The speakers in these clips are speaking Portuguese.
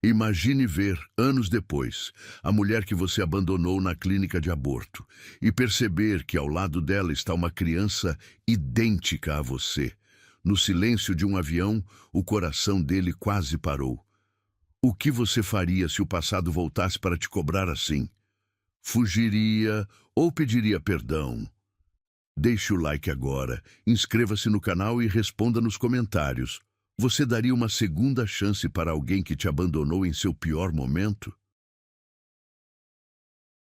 Imagine ver, anos depois, a mulher que você abandonou na clínica de aborto e perceber que ao lado dela está uma criança idêntica a você. No silêncio de um avião, o coração dele quase parou. O que você faria se o passado voltasse para te cobrar assim? Fugiria ou pediria perdão? Deixe o like agora, inscreva-se no canal e responda nos comentários. Você daria uma segunda chance para alguém que te abandonou em seu pior momento?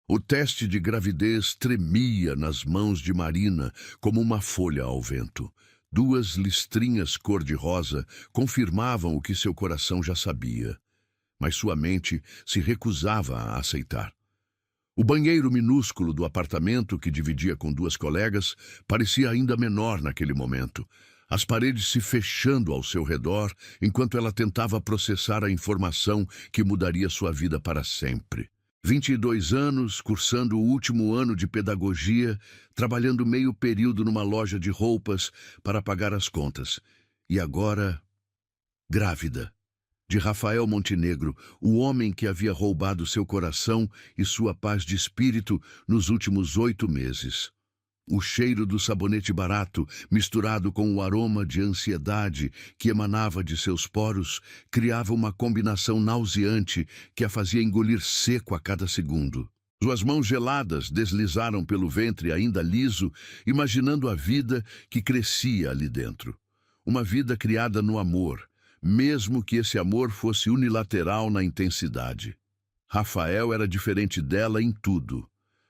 O teste de gravidez tremia nas mãos de Marina como uma folha ao vento. Duas listrinhas cor-de-rosa confirmavam o que seu coração já sabia, mas sua mente se recusava a aceitar. O banheiro minúsculo do apartamento que dividia com duas colegas parecia ainda menor naquele momento, as paredes se fechando ao seu redor enquanto ela tentava processar a informação que mudaria sua vida para sempre. 22 anos, cursando o último ano de pedagogia, trabalhando meio período numa loja de roupas para pagar as contas. E agora, grávida. De Rafael Montenegro, o homem que havia roubado seu coração e sua paz de espírito nos últimos 8 meses. O cheiro do sabonete barato, misturado com o aroma de ansiedade que emanava de seus poros, criava uma combinação nauseante que a fazia engolir seco a cada segundo. Suas mãos geladas deslizaram pelo ventre ainda liso, imaginando a vida que crescia ali dentro. Uma vida criada no amor, mesmo que esse amor fosse unilateral na intensidade. Rafael era diferente dela em tudo.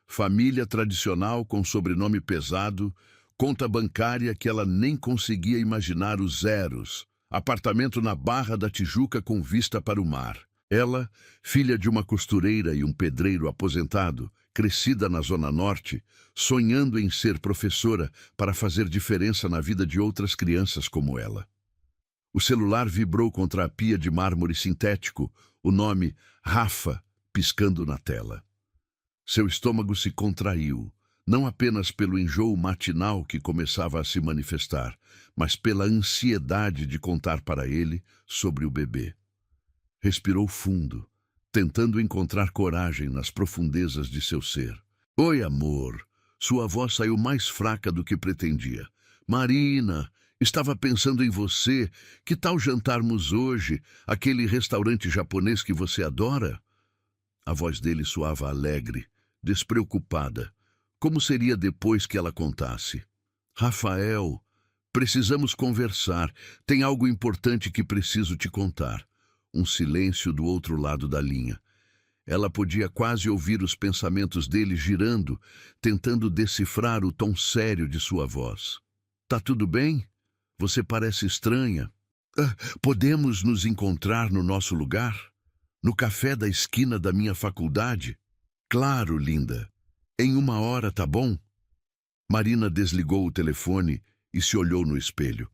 Família tradicional com sobrenome pesado, conta bancária que ela nem conseguia imaginar os zeros, apartamento na Barra da Tijuca com vista para o mar. Ela, filha de uma costureira e um pedreiro aposentado, crescida na Zona Norte, sonhando em ser professora para fazer diferença na vida de outras crianças como ela. O celular vibrou contra a pia de mármore sintético, o nome Rafa piscando na tela. Seu estômago se contraiu, não apenas pelo enjoo matinal que começava a se manifestar, mas pela ansiedade de contar para ele sobre o bebê. Respirou fundo, tentando encontrar coragem nas profundezas de seu ser. Oi, amor. Sua voz saiu mais fraca do que pretendia. Marina, estava pensando em você. Que tal jantarmos hoje? Aquele restaurante japonês que você adora? A voz dele soava alegre, despreocupada. Como seria depois que ela contasse? Rafael, precisamos conversar. Tem algo importante que preciso te contar. Um silêncio do outro lado da linha. Ela podia quase ouvir os pensamentos dele girando, tentando decifrar o tom sério de sua voz. Tá tudo bem? Você parece estranha. Podemos nos encontrar no nosso lugar? No café da esquina da minha faculdade? Claro, linda. Em 1 hora, tá bom? Marina desligou o telefone e se olhou no espelho.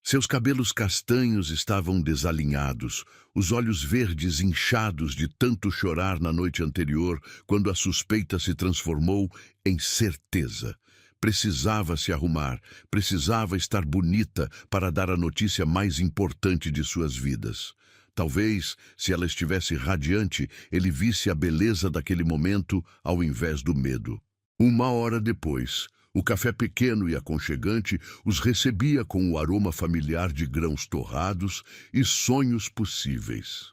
Seus cabelos castanhos estavam desalinhados, os olhos verdes inchados de tanto chorar na noite anterior, quando a suspeita se transformou em certeza. Precisava se arrumar, precisava estar bonita para dar a notícia mais importante de suas vidas. Talvez, se ela estivesse radiante, ele visse a beleza daquele momento ao invés do medo. 1 hora depois, o café pequeno e aconchegante os recebia com o aroma familiar de grãos torrados e sonhos possíveis.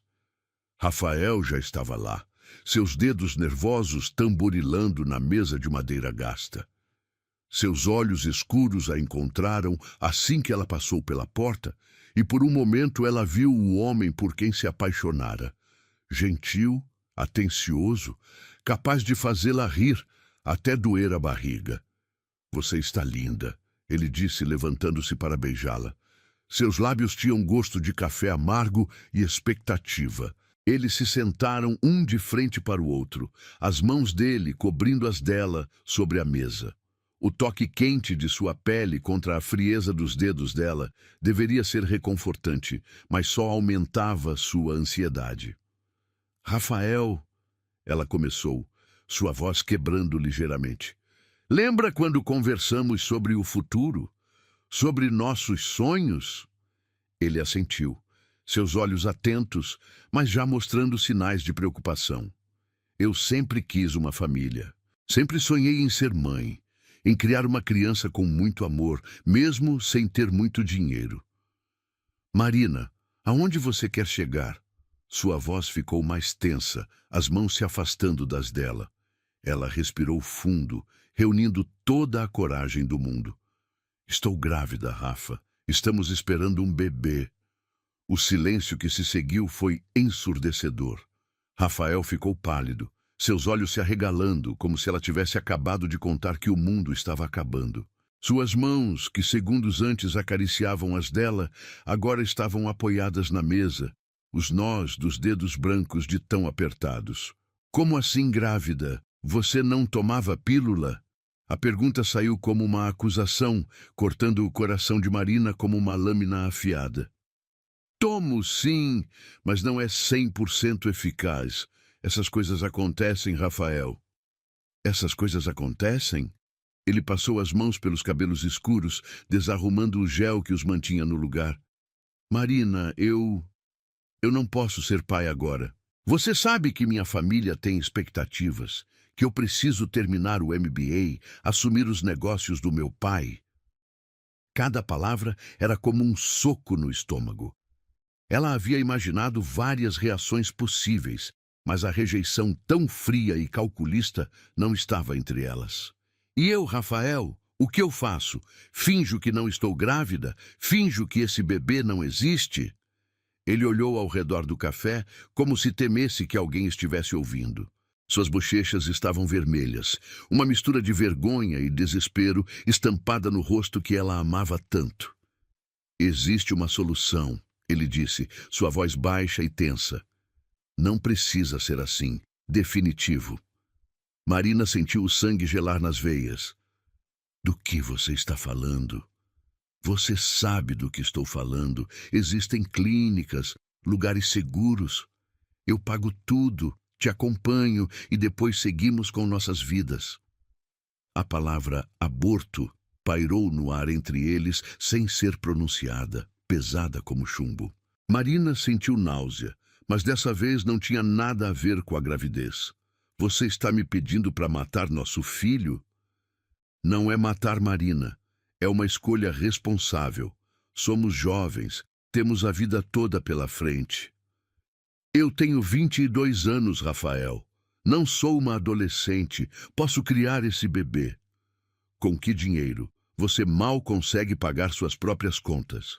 Rafael já estava lá, seus dedos nervosos tamborilando na mesa de madeira gasta. Seus olhos escuros a encontraram assim que ela passou pela porta, e por um momento ela viu o homem por quem se apaixonara. Gentil, atencioso, capaz de fazê-la rir, até doer a barriga. Você está linda, ele disse, levantando-se para beijá-la. Seus lábios tinham gosto de café amargo e expectativa. Eles se sentaram um de frente para o outro, as mãos dele cobrindo as dela sobre a mesa. O toque quente de sua pele contra a frieza dos dedos dela deveria ser reconfortante, mas só aumentava sua ansiedade. Rafael, ela começou, sua voz quebrando ligeiramente. Lembra quando conversamos sobre o futuro? Sobre nossos sonhos? Ele assentiu. seus olhos atentos, mas já mostrando sinais de preocupação. Eu sempre quis uma família. Sempre sonhei em ser mãe, em criar uma criança com muito amor, mesmo sem ter muito dinheiro. Marina, aonde você quer chegar? Sua voz ficou mais tensa, as mãos se afastando das dela. Ela respirou fundo, reunindo toda a coragem do mundo. Estou grávida, Rafa. Estamos esperando um bebê. O silêncio que se seguiu foi ensurdecedor. Rafael ficou pálido, seus olhos se arregalando, como se ela tivesse acabado de contar que o mundo estava acabando. Suas mãos, que segundos antes acariciavam as dela, agora estavam apoiadas na mesa, os nós dos dedos brancos de tão apertados. Como assim grávida? Você não tomava pílula? A pergunta saiu como uma acusação, cortando o coração de Marina como uma lâmina afiada. Tomo sim, mas não é 100% eficaz. Essas coisas acontecem, Rafael. Essas coisas acontecem? Ele passou as mãos pelos cabelos escuros, desarrumando o gel que os mantinha no lugar. Marina, eu não posso ser pai agora. Você sabe que minha família tem expectativas, que eu preciso terminar o MBA, assumir os negócios do meu pai. Cada palavra era como um soco no estômago. Ela havia imaginado várias reações possíveis, mas a rejeição tão fria e calculista não estava entre elas. E eu, Rafael, o que eu faço? Finjo que não estou grávida? Finjo que esse bebê não existe? Ele olhou ao redor do café, como se temesse que alguém estivesse ouvindo. Suas bochechas estavam vermelhas, uma mistura de vergonha e desespero estampada no rosto que ela amava tanto. Existe uma solução, ele disse, sua voz baixa e tensa. Não precisa ser assim. Definitivo. Marina sentiu o sangue gelar nas veias. Do que você está falando? Você sabe do que estou falando. Existem clínicas, lugares seguros. Eu pago tudo, te acompanho e depois seguimos com nossas vidas. A palavra aborto pairou no ar entre eles sem ser pronunciada, pesada como chumbo. Marina sentiu náusea, mas dessa vez não tinha nada a ver com a gravidez. Você está me pedindo para matar nosso filho? Não é matar Marina. É uma escolha responsável. Somos jovens, temos a vida toda pela frente. Eu tenho 22 anos, Rafael. Não sou uma adolescente. Posso criar esse bebê. Com que dinheiro? Você mal consegue pagar suas próprias contas.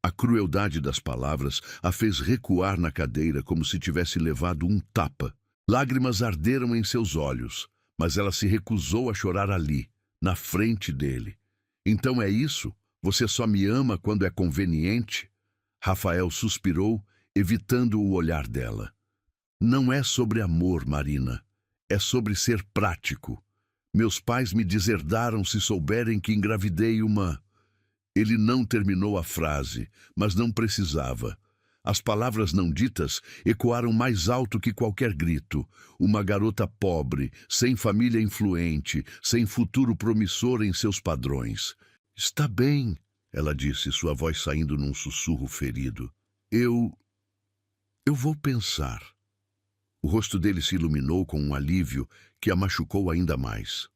A crueldade das palavras a fez recuar na cadeira como se tivesse levado um tapa. Lágrimas arderam em seus olhos, mas ela se recusou a chorar ali, na frente dele. Então é isso? Você só me ama quando é conveniente? Rafael suspirou, evitando o olhar dela. Não é sobre amor, Marina. É sobre ser prático. Meus pais me deserdaram se souberem que engravidei uma... Ele não terminou a frase, mas não precisava. As palavras não ditas ecoaram mais alto que qualquer grito. Uma garota pobre, sem família influente, sem futuro promissor em seus padrões. Está bem, ela disse, sua voz saindo num sussurro ferido. Eu vou pensar. O rosto dele se iluminou com um alívio que a machucou ainda mais.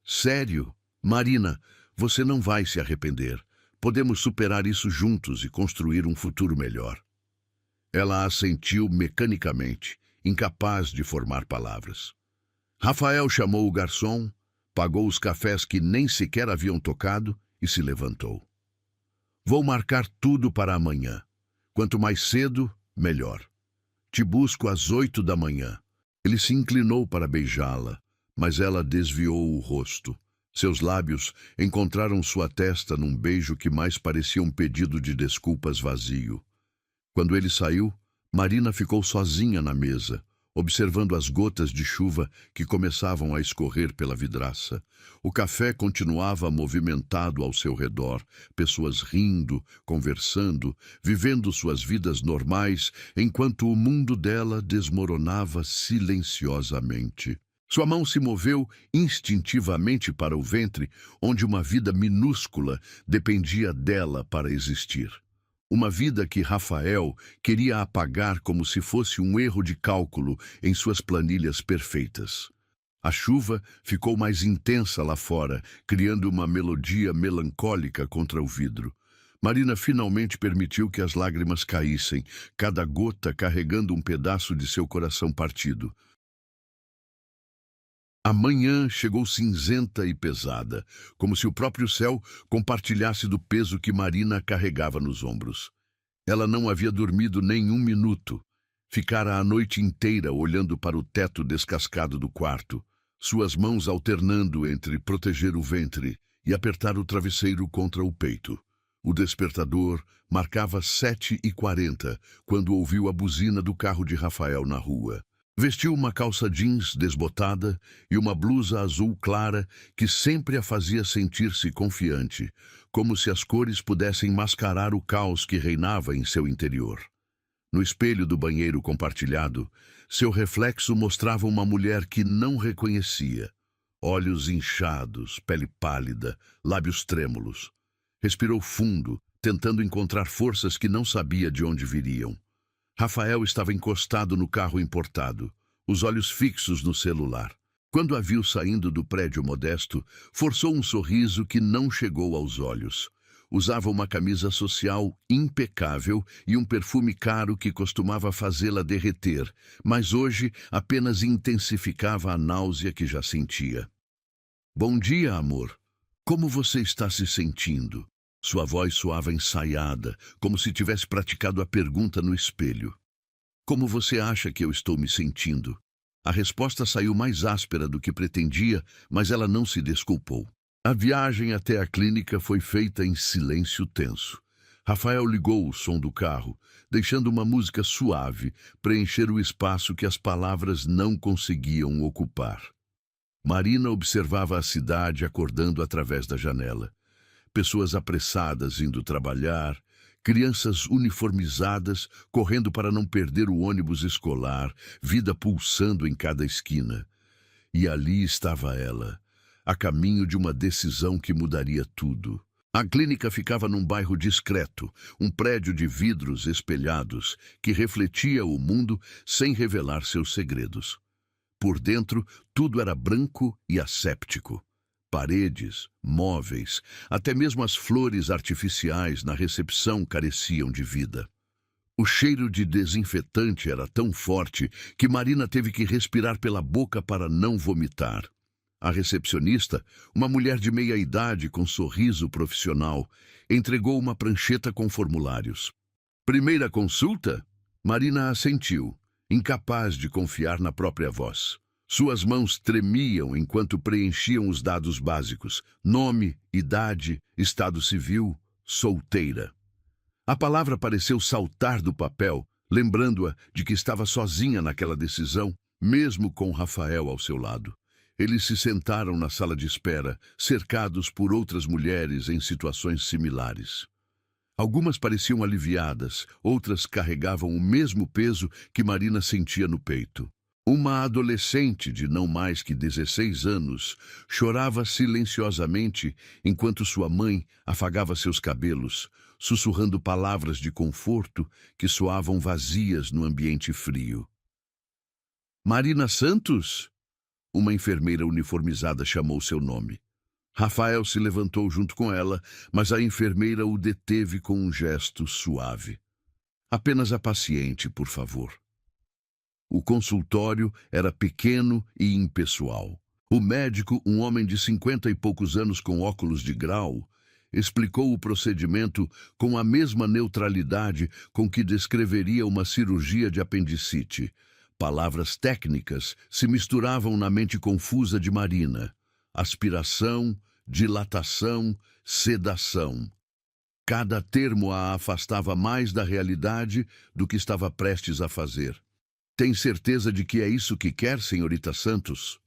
Sério? Marina, você não vai se arrepender. Podemos superar isso juntos e construir um futuro melhor. Ela assentiu mecanicamente, incapaz de formar palavras. Rafael chamou o garçom, pagou os cafés que nem sequer haviam tocado e se levantou. Vou marcar tudo para amanhã. Quanto mais cedo, melhor. Te busco às 8 da manhã. Ele se inclinou para beijá-la, mas ela desviou o rosto. Seus lábios encontraram sua testa num beijo que mais parecia um pedido de desculpas vazio. Quando ele saiu, Marina ficou sozinha na mesa, observando as gotas de chuva que começavam a escorrer pela vidraça. O café continuava movimentado ao seu redor, pessoas rindo, conversando, vivendo suas vidas normais, enquanto o mundo dela desmoronava silenciosamente. Sua mão se moveu instintivamente para o ventre, onde uma vida minúscula dependia dela para existir. Uma vida que Rafael queria apagar como se fosse um erro de cálculo em suas planilhas perfeitas. A chuva ficou mais intensa lá fora, criando uma melodia melancólica contra o vidro. Marina finalmente permitiu que as lágrimas caíssem, cada gota carregando um pedaço de seu coração partido. A manhã chegou cinzenta e pesada, como se o próprio céu compartilhasse do peso que Marina carregava nos ombros. Ela não havia dormido nem um minuto. Ficara a noite inteira olhando para o teto descascado do quarto, suas mãos alternando entre proteger o ventre e apertar o travesseiro contra o peito. O despertador marcava 7h40 quando ouviu a buzina do carro de Rafael na rua. Vestiu uma calça jeans desbotada e uma blusa azul clara que sempre a fazia sentir-se confiante, como se as cores pudessem mascarar o caos que reinava em seu interior. No espelho do banheiro compartilhado, seu reflexo mostrava uma mulher que não reconhecia. Olhos inchados, pele pálida, lábios trêmulos. Respirou fundo, tentando encontrar forças que não sabia de onde viriam. Rafael estava encostado no carro importado, os olhos fixos no celular. Quando a viu saindo do prédio modesto, forçou um sorriso que não chegou aos olhos. Usava uma camisa social impecável e um perfume caro que costumava fazê-la derreter, mas hoje apenas intensificava a náusea que já sentia. "Bom dia, amor. Como você está se sentindo?" Sua voz soava ensaiada, como se tivesse praticado a pergunta no espelho. "Como você acha que eu estou me sentindo?" A resposta saiu mais áspera do que pretendia, mas ela não se desculpou. A viagem até a clínica foi feita em silêncio tenso. Rafael ligou o som do carro, deixando uma música suave preencher o espaço que as palavras não conseguiam ocupar. Marina observava a cidade acordando através da janela. Pessoas apressadas indo trabalhar, crianças uniformizadas correndo para não perder o ônibus escolar, vida pulsando em cada esquina. E ali estava ela, a caminho de uma decisão que mudaria tudo. A clínica ficava num bairro discreto, um prédio de vidros espelhados que refletia o mundo sem revelar seus segredos. Por dentro, tudo era branco e asséptico. Paredes, móveis, até mesmo as flores artificiais na recepção careciam de vida. O cheiro de desinfetante era tão forte que Marina teve que respirar pela boca para não vomitar. A recepcionista, uma mulher de meia idade com sorriso profissional, entregou uma prancheta com formulários. "Primeira consulta?" Marina assentiu, incapaz de confiar na própria voz. Suas mãos tremiam enquanto preenchiam os dados básicos: nome, idade, estado civil, solteira. A palavra pareceu saltar do papel, lembrando-a de que estava sozinha naquela decisão, mesmo com Rafael ao seu lado. Eles se sentaram na sala de espera, cercados por outras mulheres em situações similares. Algumas pareciam aliviadas, outras carregavam o mesmo peso que Marina sentia no peito. Uma adolescente de não mais que 16 anos chorava silenciosamente enquanto sua mãe afagava seus cabelos, sussurrando palavras de conforto que soavam vazias no ambiente frio. "Marina Santos?" Uma enfermeira uniformizada chamou seu nome. Rafael se levantou junto com ela, mas a enfermeira o deteve com um gesto suave. "Apenas a paciente, por favor." O consultório era pequeno e impessoal. O médico, um homem de 50 e poucos anos com óculos de grau, explicou o procedimento com a mesma neutralidade com que descreveria uma cirurgia de apendicite. Palavras técnicas se misturavam na mente confusa de Marina. Aspiração, dilatação, sedação. Cada termo a afastava mais da realidade do que estava prestes a fazer. "Tem certeza de que é isso que quer, senhorita Santos?"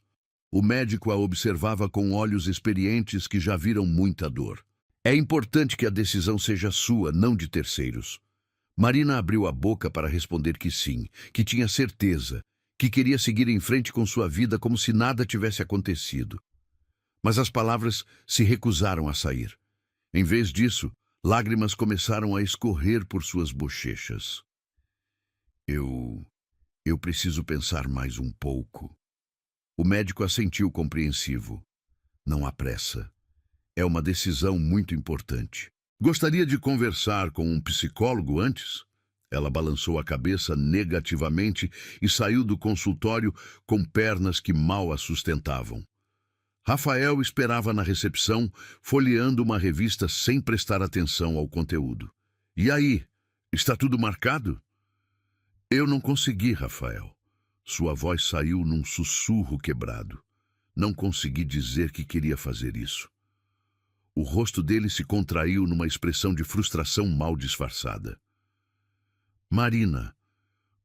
O médico a observava com olhos experientes que já viram muita dor. "É importante que a decisão seja sua, não de terceiros." Marina abriu a boca para responder que sim, que tinha certeza, que queria seguir em frente com sua vida como se nada tivesse acontecido. Mas as palavras se recusaram a sair. Em vez disso, Lágrimas começaram a escorrer por suas bochechas. Eu... eu preciso pensar mais um pouco. O médico assentiu compreensivo. Não há pressa. É uma decisão muito importante. Gostaria de conversar com um psicólogo antes? Ela balançou a cabeça negativamente e saiu do consultório com pernas que mal a sustentavam. Rafael esperava na recepção, folheando uma revista sem prestar atenção ao conteúdo. E aí? Está tudo marcado? Eu não consegui, Rafael. Sua voz saiu num sussurro quebrado. Não consegui dizer que queria fazer isso. O rosto dele se contraiu numa expressão de frustração mal disfarçada. Marina,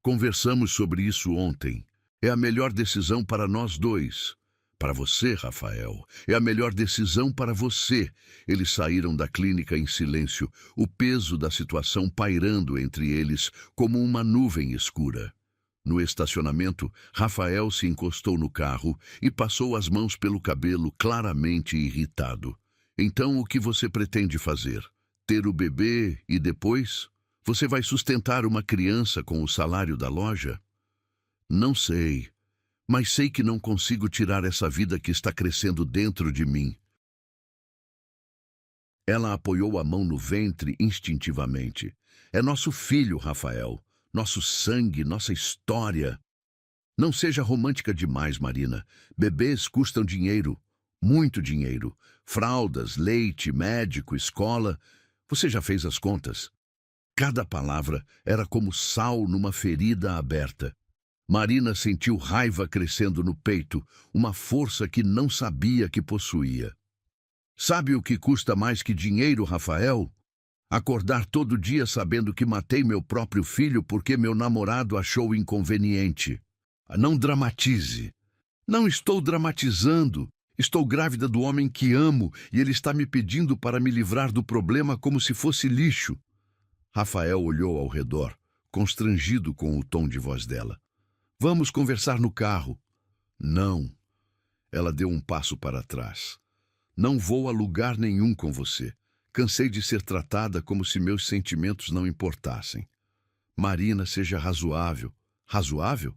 conversamos sobre isso ontem. É a melhor decisão para nós dois. Para você, Rafael, é a melhor decisão para você. Eles saíram da clínica em silêncio, o peso da situação pairando entre eles como uma nuvem escura. No estacionamento, Rafael se encostou no carro e passou as mãos pelo cabelo, claramente irritado. Então, o que você pretende fazer? Ter o bebê e depois? Você vai sustentar uma criança com o salário da loja? Não sei, mas sei que não consigo tirar essa vida que está crescendo dentro de mim. Ela apoiou a mão no ventre instintivamente. É nosso filho, Rafael. Nosso sangue, nossa história. Não seja romântica demais, Marina. Bebês custam dinheiro. Muito dinheiro. Fraldas, leite, médico, escola. Você já fez as contas? Cada palavra era como sal numa ferida aberta. Marina sentiu raiva crescendo no peito, uma força que não sabia que possuía. Sabe o que custa mais que dinheiro, Rafael? Acordar todo dia sabendo que matei meu próprio filho porque meu namorado achou inconveniente. Não dramatize. Não estou dramatizando. Estou grávida do homem que amo e ele está me pedindo para me livrar do problema como se fosse lixo. Rafael olhou ao redor, constrangido com o tom de voz dela. Vamos conversar no carro. Não. Ela deu um passo para trás. Não vou a lugar nenhum com você. Cansei de ser tratada como se meus sentimentos não importassem. Marina, seja razoável. Razoável?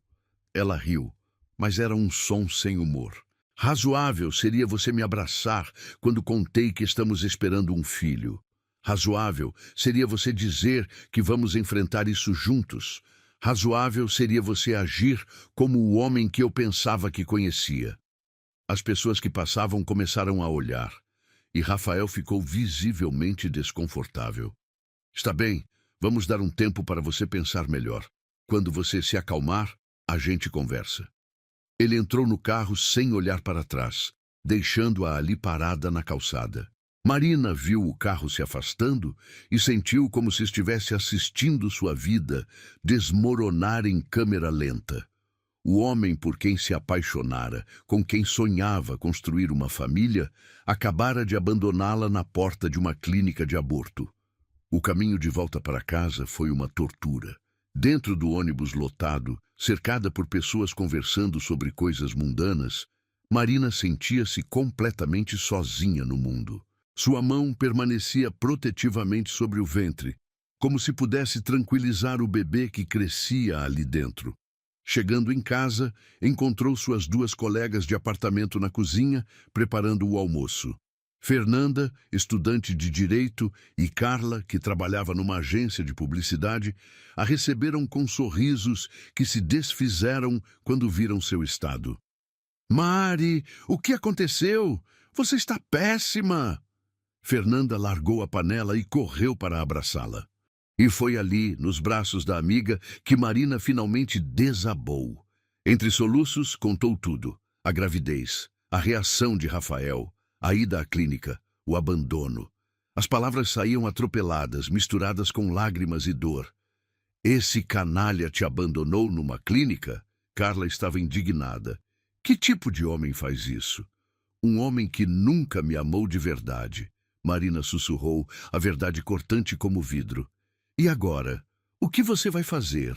Ela riu, mas era um som sem humor. Razoável seria você me abraçar quando contei que estamos esperando um filho. Razoável seria você dizer que vamos enfrentar isso juntos. Razoável seria você agir como o homem que eu pensava que conhecia. As pessoas que passavam começaram a olhar, e Rafael ficou visivelmente desconfortável. Está bem, vamos dar um tempo para você pensar melhor. Quando você se acalmar, a gente conversa. Ele entrou no carro sem olhar para trás, deixando-a ali parada na calçada. Marina viu o carro se afastando e sentiu como se estivesse assistindo sua vida desmoronar em câmera lenta. O homem por quem se apaixonara, com quem sonhava construir uma família, acabara de abandoná-la na porta de uma clínica de aborto. O caminho de volta para casa foi uma tortura. Dentro do ônibus lotado, cercada por pessoas conversando sobre coisas mundanas, Marina sentia-se completamente sozinha no mundo. Sua mão permanecia protetivamente sobre o ventre, como se pudesse tranquilizar o bebê que crescia ali dentro. Chegando em casa, encontrou suas duas colegas de apartamento na cozinha, preparando o almoço. Fernanda, estudante de Direito, e Carla, que trabalhava numa agência de publicidade, a receberam com sorrisos que se desfizeram quando viram seu estado. "Mari, o que aconteceu? Você está péssima!" Fernanda largou a panela e correu para abraçá-la. E foi ali, nos braços da amiga, que Marina finalmente desabou. Entre soluços, contou tudo. A gravidez, a reação de Rafael, a ida à clínica, o abandono. As palavras saíam atropeladas, misturadas com lágrimas e dor. "Esse canalha te abandonou numa clínica?" Carla estava indignada. "Que tipo de homem faz isso?" "Um homem que nunca me amou de verdade." Marina sussurrou, a verdade cortante como vidro. "E agora? O que você vai fazer?"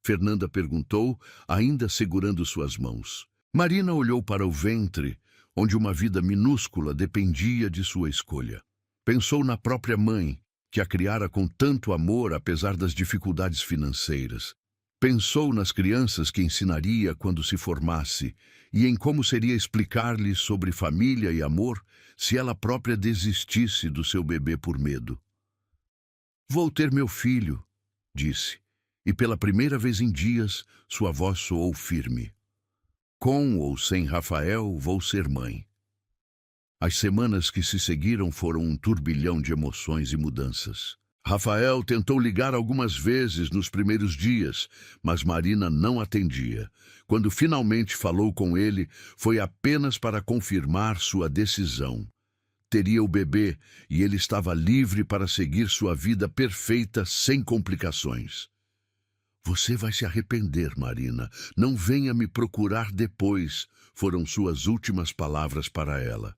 Fernanda perguntou, ainda segurando suas mãos. Marina olhou para o ventre, onde uma vida minúscula dependia de sua escolha. Pensou na própria mãe, que a criara com tanto amor apesar das dificuldades financeiras. Pensou nas crianças que ensinaria quando se formasse e em como seria explicar-lhes sobre família e amor se ela própria desistisse do seu bebê por medo. "Vou ter meu filho", disse, e pela primeira vez em dias sua voz soou firme. "Com ou sem Rafael, vou ser mãe." As semanas que se seguiram foram um turbilhão de emoções e mudanças. Rafael tentou ligar algumas vezes nos primeiros dias, mas Marina não atendia. Quando finalmente falou com ele, foi apenas para confirmar sua decisão. Teria o bebê e ele estava livre para seguir sua vida perfeita sem complicações. "Você vai se arrepender, Marina. Não venha me procurar depois", foram suas últimas palavras para ela.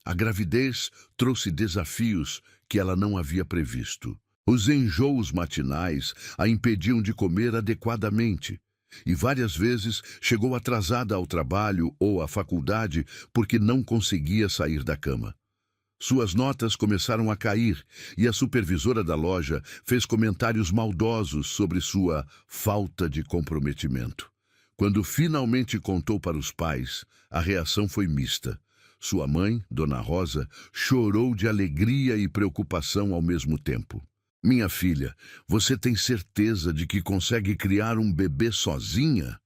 A gravidez trouxe desafios que ela não havia previsto. Os enjoos matinais a impediam de comer adequadamente, e várias vezes chegou atrasada ao trabalho ou à faculdade porque não conseguia sair da cama. Suas notas começaram a cair e a supervisora da loja fez comentários maldosos sobre sua falta de comprometimento. Quando finalmente contou para os pais, a reação foi mista. Sua mãe, Dona Rosa, chorou de alegria e preocupação ao mesmo tempo. "Minha filha, você tem certeza de que consegue criar um bebê sozinha?"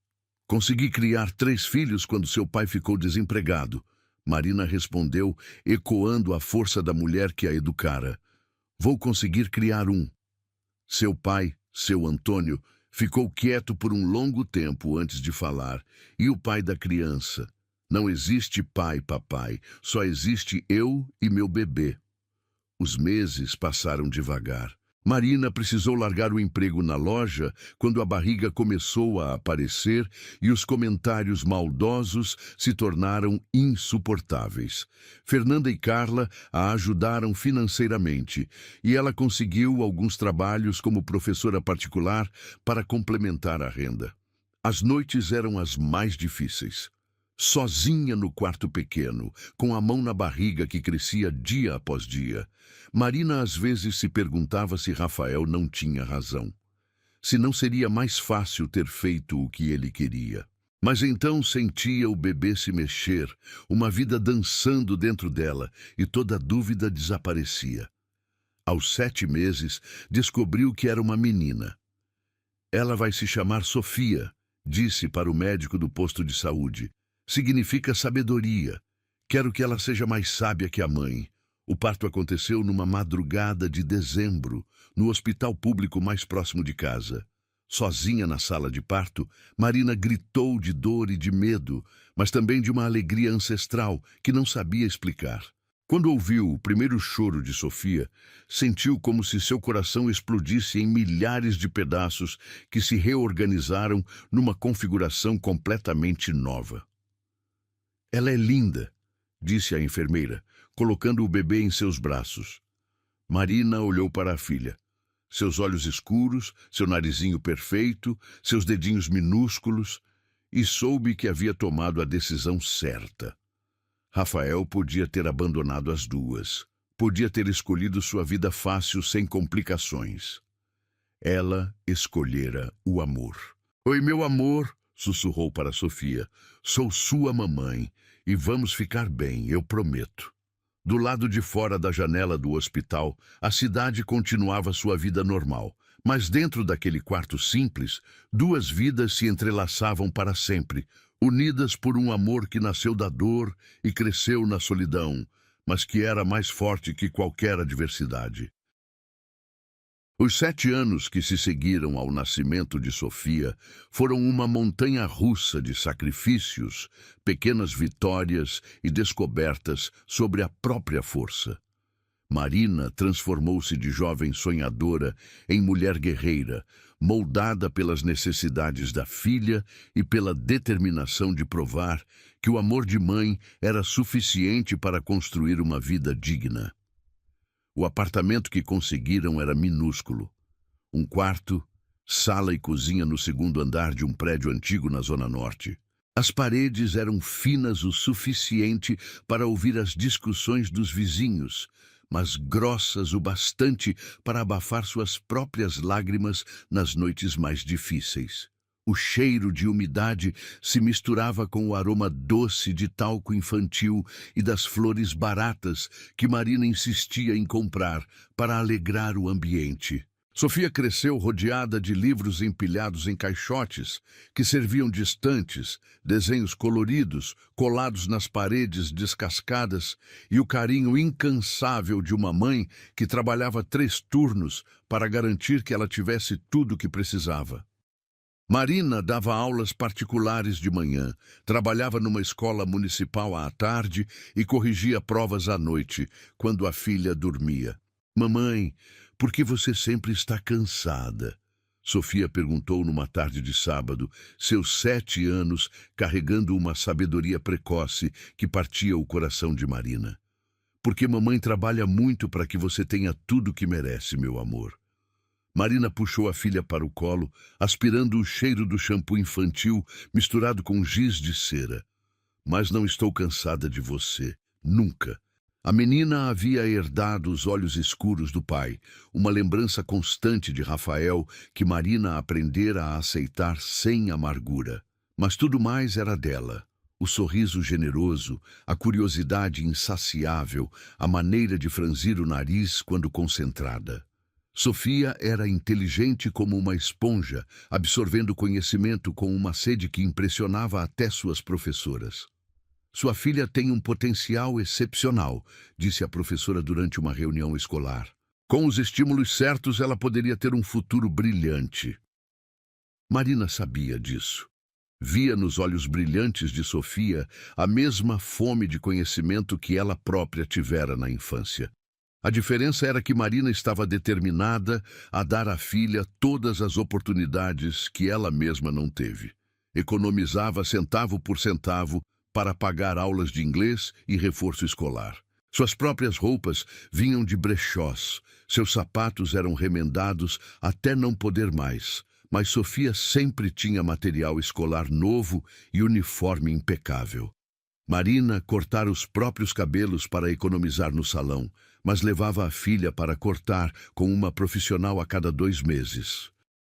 "Consegui criar 3 filhos quando seu pai ficou desempregado", Marina respondeu, ecoando a força da mulher que a educara. "Vou conseguir criar um." Seu pai, seu Antônio, ficou quieto por um longo tempo antes de falar. "E o pai da criança? Não existe pai, papai. Só existe eu e meu bebê." Os meses passaram devagar. Marina precisou largar o emprego na loja quando a barriga começou a aparecer e os comentários maldosos se tornaram insuportáveis. Fernanda e Carla a ajudaram financeiramente e ela conseguiu alguns trabalhos como professora particular para complementar a renda. As noites eram as mais difíceis. Sozinha no quarto pequeno, com a mão na barriga que crescia dia após dia, Marina às vezes se perguntava se Rafael não tinha razão. Se não seria mais fácil ter feito o que ele queria. Mas então sentia o bebê se mexer, uma vida dançando dentro dela, e toda dúvida desaparecia. Aos 7 meses, descobriu que era uma menina. "Ela vai se chamar Sofia", disse para o médico do posto de saúde. "Significa sabedoria. Quero que ela seja mais sábia que a mãe." O parto aconteceu numa madrugada de dezembro, no hospital público mais próximo de casa. Sozinha na sala de parto, Marina gritou de dor e de medo, mas também de uma alegria ancestral que não sabia explicar. Quando ouviu o primeiro choro de Sofia, sentiu como se seu coração explodisse em milhares de pedaços que se reorganizaram numa configuração completamente nova. "Ela é linda", disse a enfermeira, colocando o bebê em seus braços. Marina olhou para a filha. Seus olhos escuros, seu narizinho perfeito, seus dedinhos minúsculos, e soube que havia tomado a decisão certa. Rafael podia ter abandonado as duas. Podia ter escolhido sua vida fácil sem complicações. Ela escolhera o amor. "Oi, meu amor", sussurrou para Sofia. "Sou sua mamãe e vamos ficar bem, eu prometo." Do lado de fora da janela do hospital, a cidade continuava sua vida normal. Mas dentro daquele quarto simples, 2 vidas se entrelaçavam para sempre, unidas por um amor que nasceu da dor e cresceu na solidão, mas que era mais forte que qualquer adversidade. Os 7 anos que se seguiram ao nascimento de Sofia foram uma montanha-russa de sacrifícios, pequenas vitórias e descobertas sobre a própria força. Marina transformou-se de jovem sonhadora em mulher guerreira, moldada pelas necessidades da filha e pela determinação de provar que o amor de mãe era suficiente para construir uma vida digna. O apartamento que conseguiram era minúsculo. Um quarto, sala e cozinha no 2º andar de um prédio antigo na Zona Norte. As paredes eram finas o suficiente para ouvir as discussões dos vizinhos, mas grossas o bastante para abafar suas próprias lágrimas nas noites mais difíceis. O cheiro de umidade se misturava com o aroma doce de talco infantil e das flores baratas que Marina insistia em comprar para alegrar o ambiente. Sofia cresceu rodeada de livros empilhados em caixotes, que serviam de estantes, desenhos coloridos, colados nas paredes descascadas, e o carinho incansável de uma mãe que trabalhava 3 turnos para garantir que ela tivesse tudo o que precisava. Marina dava aulas particulares de manhã, trabalhava numa escola municipal à tarde e corrigia provas à noite, quando a filha dormia. "Mamãe, por que você sempre está cansada?" Sofia perguntou numa tarde de sábado, seus 7 anos carregando uma sabedoria precoce que partia o coração de Marina. "Porque mamãe trabalha muito para que você tenha tudo o que merece, meu amor." Marina puxou a filha para o colo, aspirando o cheiro do shampoo infantil misturado com giz de cera. "Mas não estou cansada de você. Nunca." A menina havia herdado os olhos escuros do pai, uma lembrança constante de Rafael que Marina aprendera a aceitar sem amargura. Mas tudo mais era dela. O sorriso generoso, a curiosidade insaciável, a maneira de franzir o nariz quando concentrada. Sofia era inteligente como uma esponja, absorvendo conhecimento com uma sede que impressionava até suas professoras. "Sua filha tem um potencial excepcional", disse a professora durante uma reunião escolar. "Com os estímulos certos, ela poderia ter um futuro brilhante." Marina sabia disso. Via nos olhos brilhantes de Sofia a mesma fome de conhecimento que ela própria tivera na infância. A diferença era que Marina estava determinada a dar à filha todas as oportunidades que ela mesma não teve. Economizava centavo por centavo para pagar aulas de inglês e reforço escolar. Suas próprias roupas vinham de brechós, seus sapatos eram remendados até não poder mais, mas Sofia sempre tinha material escolar novo e uniforme impecável. Marina cortara os próprios cabelos para economizar no salão, mas levava a filha para cortar com uma profissional a cada 2 meses.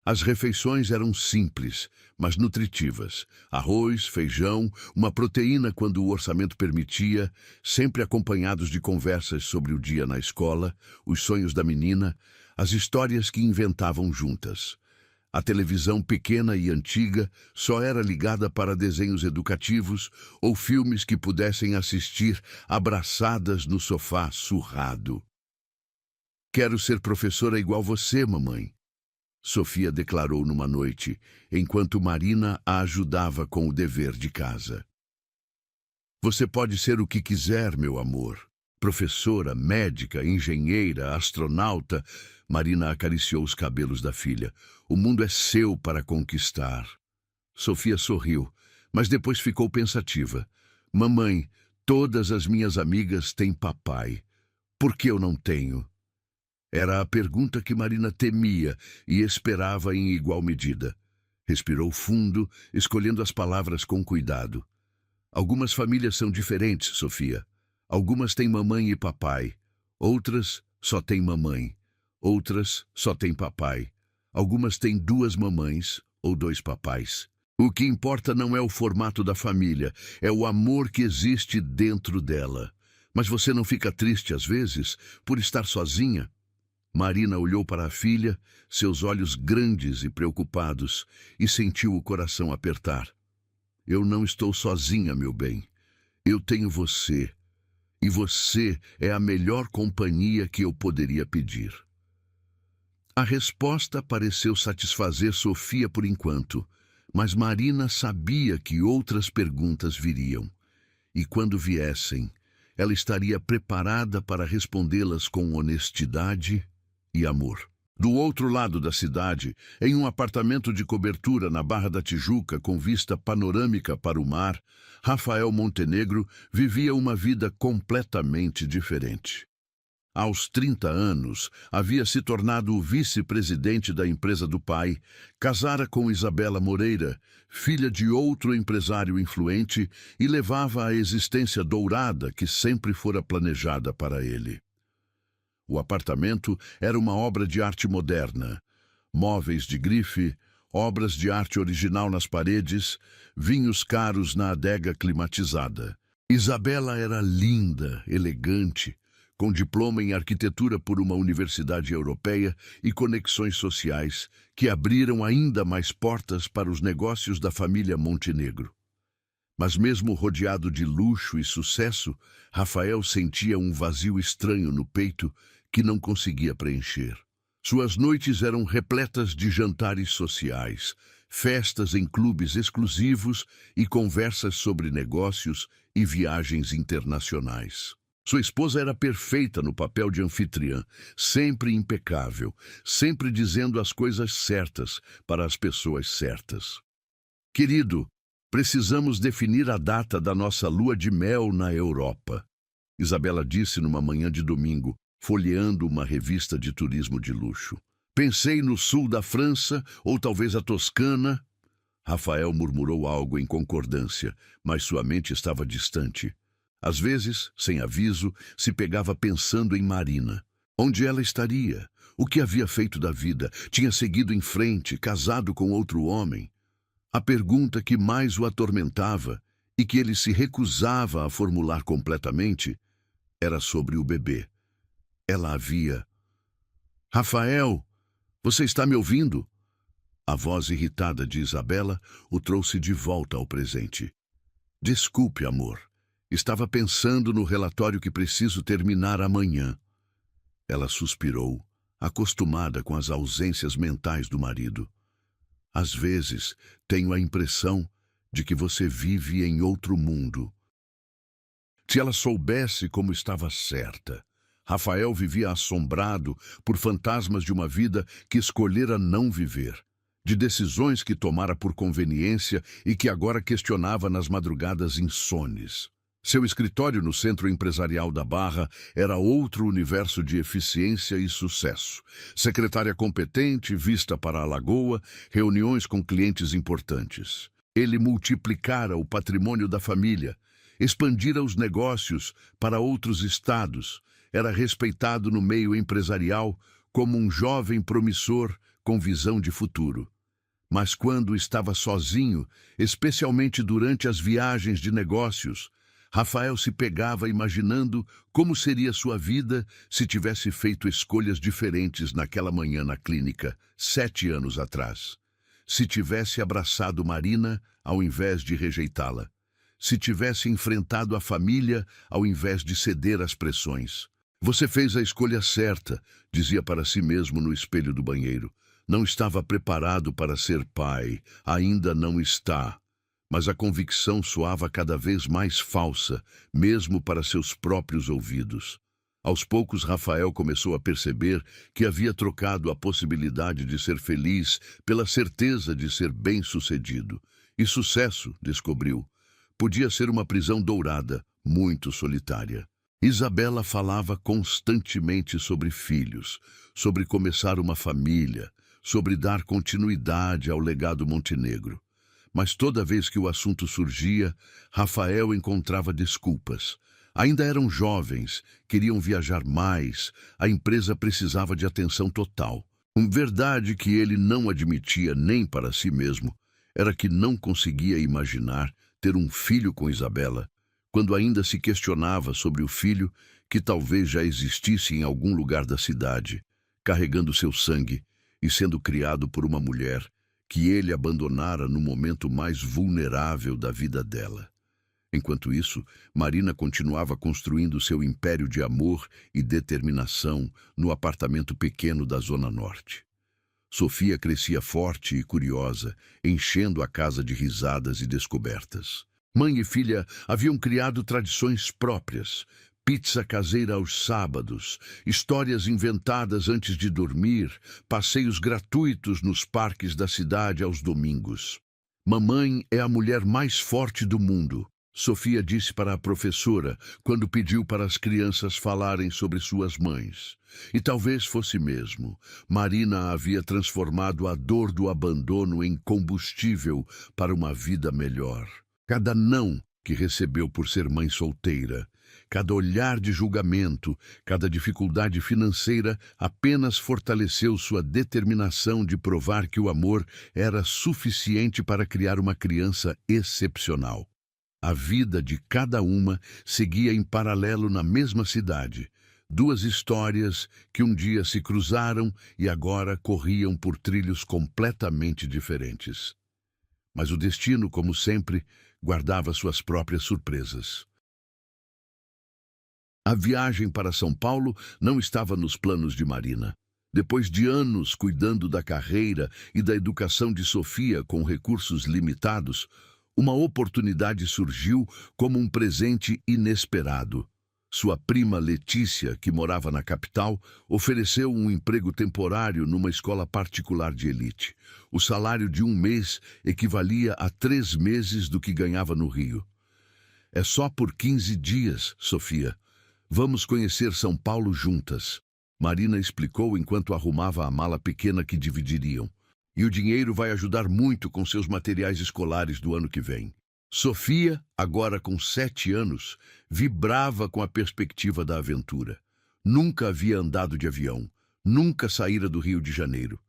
As refeições eram simples, mas nutritivas. Arroz, feijão, uma proteína quando o orçamento permitia, sempre acompanhados de conversas sobre o dia na escola, os sonhos da menina, as histórias que inventavam juntas. A televisão pequena e antiga só era ligada para desenhos educativos ou filmes que pudessem assistir abraçadas no sofá surrado. "Quero ser professora igual você, mamãe", Sofia declarou numa noite, enquanto Marina a ajudava com o dever de casa. "Você pode ser o que quiser, meu amor. Professora, médica, engenheira, astronauta." Marina acariciou os cabelos da filha. "O mundo é seu para conquistar." Sofia sorriu, mas depois ficou pensativa. "Mamãe, todas as minhas amigas têm papai. Por que eu não tenho?" Era a pergunta que Marina temia e esperava em igual medida. Respirou fundo, escolhendo as palavras com cuidado. "Algumas famílias são diferentes, Sofia. Algumas têm mamãe e papai. Outras só têm mamãe. Outras só têm papai. Algumas têm 2 mamães ou 2 papais. O que importa não é o formato da família, é o amor que existe dentro dela. Mas você não fica triste às vezes por estar sozinha?" Marina olhou para a filha, seus olhos grandes e preocupados, e sentiu o coração apertar. "Eu não estou sozinha, meu bem. Eu tenho você. E você é a melhor companhia que eu poderia pedir." A resposta pareceu satisfazer Sofia por enquanto, mas Marina sabia que outras perguntas viriam. E quando viessem, ela estaria preparada para respondê-las com honestidade e amor. Do outro lado da cidade, em um apartamento de cobertura na Barra da Tijuca com vista panorâmica para o mar, Rafael Montenegro vivia uma vida completamente diferente. Aos 30 anos, havia se tornado o vice-presidente da empresa do pai, casara com Isabela Moreira, filha de outro empresário influente, e levava a existência dourada que sempre fora planejada para ele. O apartamento era uma obra de arte moderna. Móveis de grife, obras de arte original nas paredes, vinhos caros na adega climatizada. Isabela era linda, elegante, com diploma em arquitetura por uma universidade europeia e conexões sociais que abriram ainda mais portas para os negócios da família Montenegro. Mas mesmo rodeado de luxo e sucesso, Rafael sentia um vazio estranho no peito que não conseguia preencher. Suas noites eram repletas de jantares sociais, festas em clubes exclusivos e conversas sobre negócios e viagens internacionais. Sua esposa era perfeita no papel de anfitriã, sempre impecável, sempre dizendo as coisas certas para as pessoas certas. Querido, precisamos definir a data da nossa lua de mel na Europa, Isabela disse numa manhã de domingo, folheando uma revista de turismo de luxo. Pensei no sul da França, ou talvez a Toscana. Rafael murmurou algo em concordância, mas sua mente estava distante. Às vezes, sem aviso, se pegava pensando em Marina. Onde ela estaria? O que havia feito da vida? Tinha seguido em frente, casado com outro homem? A pergunta que mais o atormentava, e que ele se recusava a formular completamente, era sobre o bebê. Ela havia... Rafael, você está me ouvindo? A voz irritada de Isabela o trouxe de volta ao presente. Desculpe, amor. Estava pensando no relatório que preciso terminar amanhã. Ela suspirou, acostumada com as ausências mentais do marido. Às vezes, tenho a impressão de que você vive em outro mundo. Se ela soubesse como estava certa. Rafael vivia assombrado por fantasmas de uma vida que escolhera não viver, de decisões que tomara por conveniência e que agora questionava nas madrugadas insones. Seu escritório no centro empresarial da Barra era outro universo de eficiência e sucesso. Secretária competente, vista para a lagoa, reuniões com clientes importantes. Ele multiplicara o patrimônio da família, expandira os negócios para outros estados, era respeitado no meio empresarial como um jovem promissor com visão de futuro. Mas quando estava sozinho, especialmente durante as viagens de negócios, Rafael se pegava imaginando como seria sua vida se tivesse feito escolhas diferentes naquela manhã na clínica, 7 anos atrás. Se tivesse abraçado Marina ao invés de rejeitá-la. Se tivesse enfrentado a família ao invés de ceder às pressões. Você fez a escolha certa, dizia para si mesmo no espelho do banheiro. Não estava preparado para ser pai, ainda não está. Mas a convicção soava cada vez mais falsa, mesmo para seus próprios ouvidos. Aos poucos, Rafael começou a perceber que havia trocado a possibilidade de ser feliz pela certeza de ser bem-sucedido. E sucesso, descobriu, podia ser uma prisão dourada, muito solitária. Isabela falava constantemente sobre filhos, sobre começar uma família, sobre dar continuidade ao legado Montenegro. Mas toda vez que o assunto surgia, Rafael encontrava desculpas. Ainda eram jovens, queriam viajar mais, a empresa precisava de atenção total. Uma verdade que ele não admitia nem para si mesmo era que não conseguia imaginar ter um filho com Isabela, quando ainda se questionava sobre o filho que talvez já existisse em algum lugar da cidade, carregando seu sangue e sendo criado por uma mulher que ele abandonara no momento mais vulnerável da vida dela. Enquanto isso, Marina continuava construindo seu império de amor e determinação no apartamento pequeno da Zona Norte. Sofia crescia forte e curiosa, enchendo a casa de risadas e descobertas. Mãe e filha haviam criado tradições próprias, pizza caseira aos sábados, histórias inventadas antes de dormir, passeios gratuitos nos parques da cidade aos domingos. Mamãe é a mulher mais forte do mundo, Sofia disse para a professora quando pediu para as crianças falarem sobre suas mães. E talvez fosse mesmo. Marina havia transformado a dor do abandono em combustível para uma vida melhor. Cada não que recebeu por ser mãe solteira, Cada olhar de julgamento, cada dificuldade financeira apenas fortaleceu sua determinação de provar que o amor era suficiente para criar uma criança excepcional. A vida de cada uma seguia em paralelo na mesma cidade. Duas histórias que um dia se cruzaram e agora corriam por trilhos completamente diferentes. Mas o destino, como sempre, guardava suas próprias surpresas. A viagem para São Paulo não estava nos planos de Marina. Depois de anos cuidando da carreira e da educação de Sofia com recursos limitados, uma oportunidade surgiu como um presente inesperado. Sua prima Letícia, que morava na capital, ofereceu um emprego temporário numa escola particular de elite. O salário de um mês equivalia a 3 meses do que ganhava no Rio. É só por 15 dias, Sofia. Vamos conhecer São Paulo juntas. Marina explicou enquanto arrumava a mala pequena que dividiriam. E o dinheiro vai ajudar muito com seus materiais escolares do ano que vem. Sofia, agora com 7 anos, vibrava com a perspectiva da aventura. Nunca havia andado de avião, nunca saíra do Rio de Janeiro.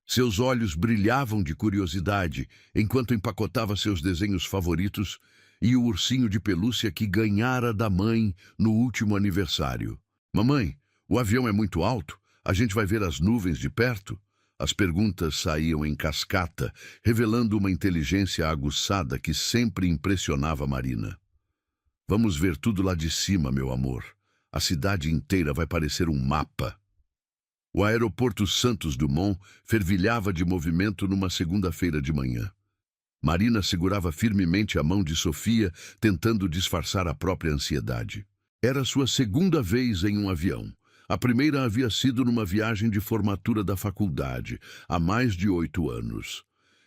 Seus olhos brilhavam de curiosidade enquanto empacotava seus desenhos favoritos e o ursinho de pelúcia que ganhara da mãe no último aniversário. Mamãe, o avião é muito alto? A gente vai ver as nuvens de perto? As perguntas saíam em cascata, revelando uma inteligência aguçada que sempre impressionava Marina. Vamos ver tudo lá de cima, meu amor. A cidade inteira vai parecer um mapa. O aeroporto Santos Dumont fervilhava de movimento numa segunda-feira de manhã. Marina segurava firmemente a mão de Sofia, tentando disfarçar a própria ansiedade. Era sua segunda vez em um avião. A primeira havia sido numa viagem de formatura da faculdade, há mais de 8 anos.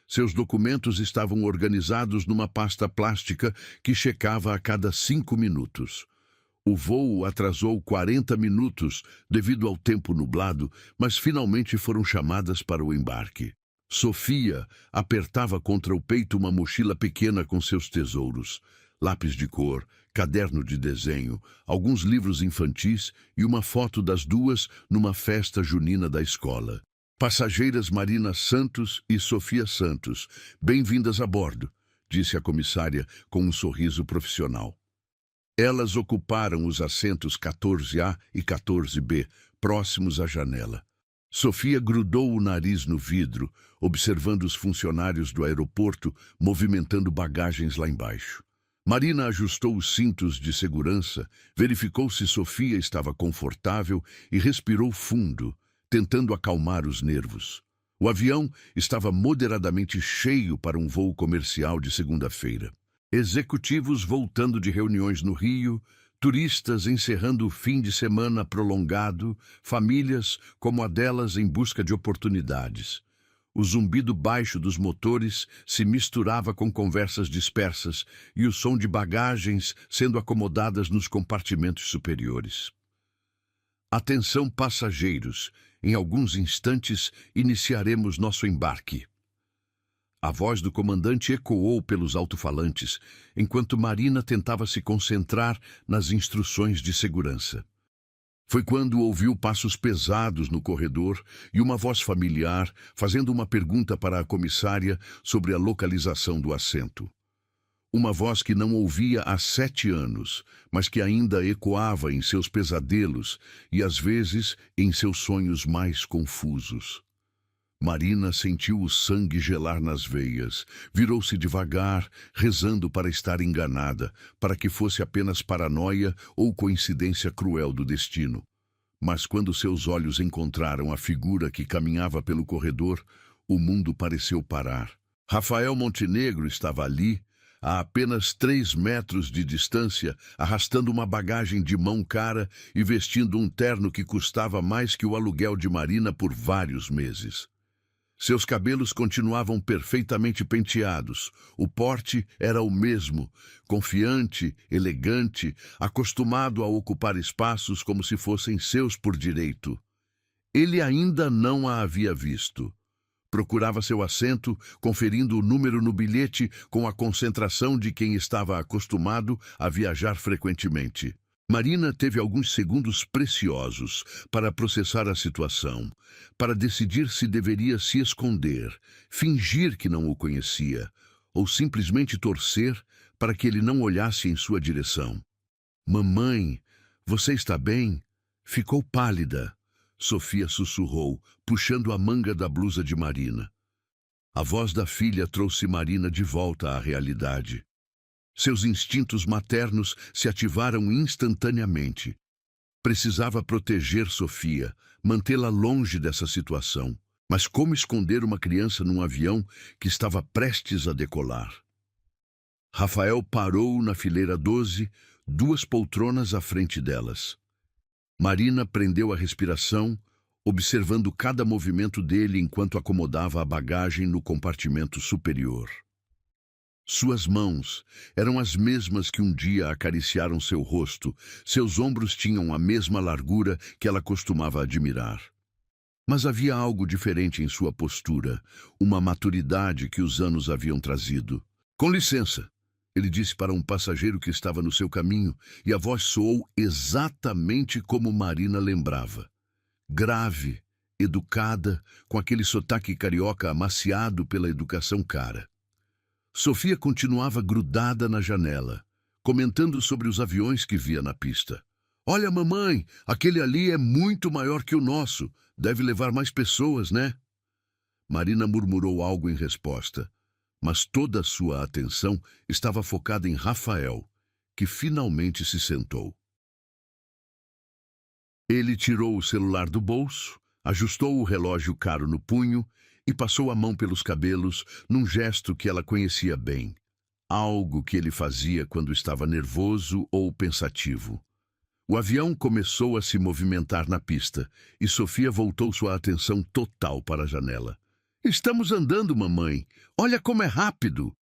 Seus documentos estavam organizados numa pasta plástica que checava a cada 5 minutos. O voo atrasou 40 minutos devido ao tempo nublado, mas finalmente foram chamadas para o embarque. Sofia apertava contra o peito uma mochila pequena com seus tesouros. Lápis de cor, caderno de desenho, alguns livros infantis e uma foto das duas numa festa junina da escola. Passageiras Marina Santos e Sofia Santos, bem-vindas a bordo, disse a comissária com um sorriso profissional. Elas ocuparam os assentos 14A e 14B, próximos à janela. Sofia grudou o nariz no vidro, observando os funcionários do aeroporto movimentando bagagens lá embaixo. Marina ajustou os cintos de segurança, verificou se Sofia estava confortável e respirou fundo, tentando acalmar os nervos. O avião estava moderadamente cheio para um voo comercial de segunda-feira. Executivos voltando de reuniões no Rio, turistas encerrando o fim de semana prolongado, famílias como a delas em busca de oportunidades. O zumbido baixo dos motores se misturava com conversas dispersas e o som de bagagens sendo acomodadas nos compartimentos superiores. Atenção passageiros, em alguns instantes iniciaremos nosso embarque. A voz do comandante ecoou pelos alto-falantes, enquanto Marina tentava se concentrar nas instruções de segurança. Foi quando ouviu passos pesados no corredor e uma voz familiar fazendo uma pergunta para a comissária sobre a localização do assento. Uma voz que não ouvia há 7 anos, mas que ainda ecoava em seus pesadelos e, às vezes, em seus sonhos mais confusos. Marina sentiu o sangue gelar nas veias, virou-se devagar, rezando para estar enganada, para que fosse apenas paranoia ou coincidência cruel do destino. Mas quando seus olhos encontraram a figura que caminhava pelo corredor, o mundo pareceu parar. Rafael Montenegro estava ali, a apenas 3 metros de distância, arrastando uma bagagem de mão cara e vestindo um terno que custava mais que o aluguel de Marina por vários meses. Seus cabelos continuavam perfeitamente penteados. O porte era o mesmo, confiante, elegante, acostumado a ocupar espaços como se fossem seus por direito. Ele ainda não a havia visto. Procurava seu assento, conferindo o número no bilhete com a concentração de quem estava acostumado a viajar frequentemente. Marina teve alguns segundos preciosos para processar a situação, para decidir se deveria se esconder, fingir que não o conhecia, ou simplesmente torcer para que ele não olhasse em sua direção. Mamãe, você está bem? Ficou pálida. Sofia sussurrou, puxando a manga da blusa de Marina. A voz da filha trouxe Marina de volta à realidade. Seus instintos maternos se ativaram instantaneamente. Precisava proteger Sofia, mantê-la longe dessa situação. Mas como esconder uma criança num avião que estava prestes a decolar? Rafael parou na fileira 12, 2 poltronas à frente delas. Marina prendeu a respiração, observando cada movimento dele enquanto acomodava a bagagem no compartimento superior. Suas mãos eram as mesmas que um dia acariciaram seu rosto, seus ombros tinham a mesma largura que ela costumava admirar. Mas havia algo diferente em sua postura, uma maturidade que os anos haviam trazido. Com licença, ele disse para um passageiro que estava no seu caminho, e a voz soou exatamente como Marina lembrava. Grave, educada, com aquele sotaque carioca amaciado pela educação cara. Sofia continuava grudada na janela, comentando sobre os aviões que via na pista. Olha, mamãe, aquele ali é muito maior que o nosso. Deve levar mais pessoas, né? Marina murmurou algo em resposta, mas toda a sua atenção estava focada em Rafael, que finalmente se sentou. Ele tirou o celular do bolso, ajustou o relógio caro no punho e passou a mão pelos cabelos num gesto que ela conhecia bem. Algo que ele fazia quando estava nervoso ou pensativo. O avião começou a se movimentar na pista e Sofia voltou sua atenção total para a janela. Estamos andando, mamãe. Olha como é rápido.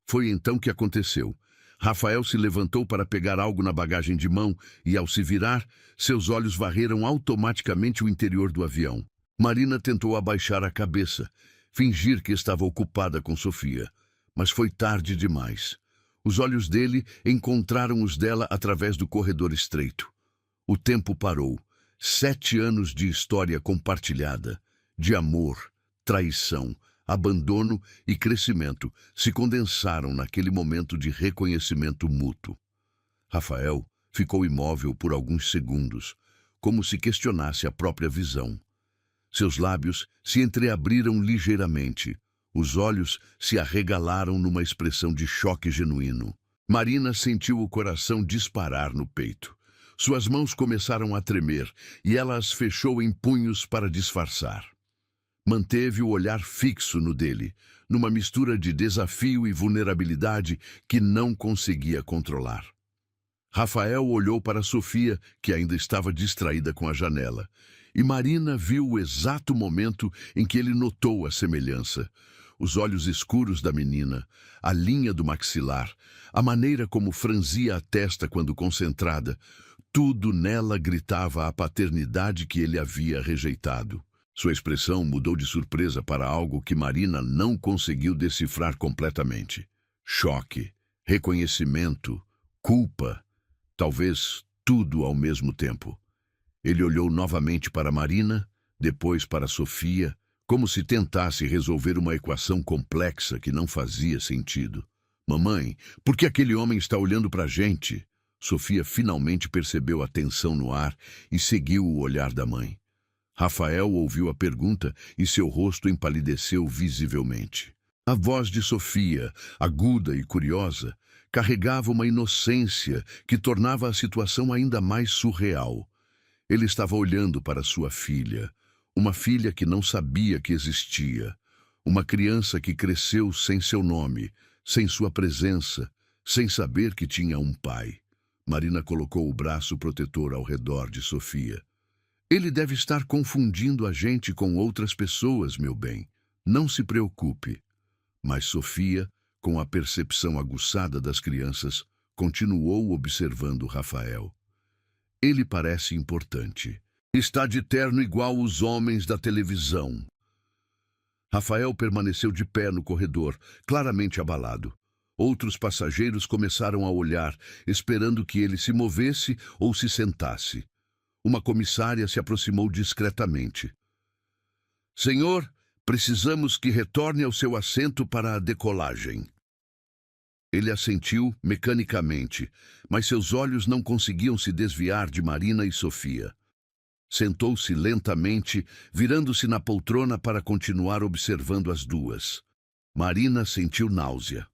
Foi então que aconteceu. Rafael se levantou para pegar algo na bagagem de mão e, ao se virar, seus olhos varreram automaticamente o interior do avião. Marina tentou abaixar a cabeça, fingir que estava ocupada com Sofia, mas foi tarde demais. Os olhos dele encontraram os dela através do corredor estreito. O tempo parou. 7 anos de história compartilhada, de amor, traição, abandono e crescimento se condensaram naquele momento de reconhecimento mútuo. Rafael ficou imóvel por alguns segundos, como se questionasse a própria visão. Seus lábios se entreabriram ligeiramente. Os olhos se arregalaram numa expressão de choque genuíno. Marina sentiu o coração disparar no peito. Suas mãos começaram a tremer e ela as fechou em punhos para disfarçar. Manteve o olhar fixo no dele, numa mistura de desafio e vulnerabilidade que não conseguia controlar. Rafael olhou para Sofia, que ainda estava distraída com a janela, e Marina viu o exato momento em que ele notou a semelhança. Os olhos escuros da menina, a linha do maxilar, a maneira como franzia a testa quando concentrada, tudo nela gritava a paternidade que ele havia rejeitado. Sua expressão mudou de surpresa para algo que Marina não conseguiu decifrar completamente. Choque, reconhecimento, culpa, talvez tudo ao mesmo tempo. Ele olhou novamente para Marina, depois para Sofia, como se tentasse resolver uma equação complexa que não fazia sentido. Mamãe, por que aquele homem está olhando para a gente? Sofia finalmente percebeu a tensão no ar e seguiu o olhar da mãe. Rafael ouviu a pergunta e seu rosto empalideceu visivelmente. A voz de Sofia, aguda e curiosa, carregava uma inocência que tornava a situação ainda mais surreal. Ele estava olhando para sua filha, uma filha que não sabia que existia, uma criança que cresceu sem seu nome, sem sua presença, sem saber que tinha um pai. Marina colocou o braço protetor ao redor de Sofia. Ele deve estar confundindo a gente com outras pessoas, meu bem. Não se preocupe. Mas Sofia, com a percepção aguçada das crianças, continuou observando Rafael. Ele parece importante. Está de terno igual os homens da televisão. Rafael permaneceu de pé no corredor, claramente abalado. Outros passageiros começaram a olhar, esperando que ele se movesse ou se sentasse. Uma comissária se aproximou discretamente. Senhor, precisamos que retorne ao seu assento para a decolagem. Ele assentiu mecanicamente, mas seus olhos não conseguiam se desviar de Marina e Sofia. Sentou-se lentamente, virando-se na poltrona para continuar observando as duas. Marina sentiu náusea.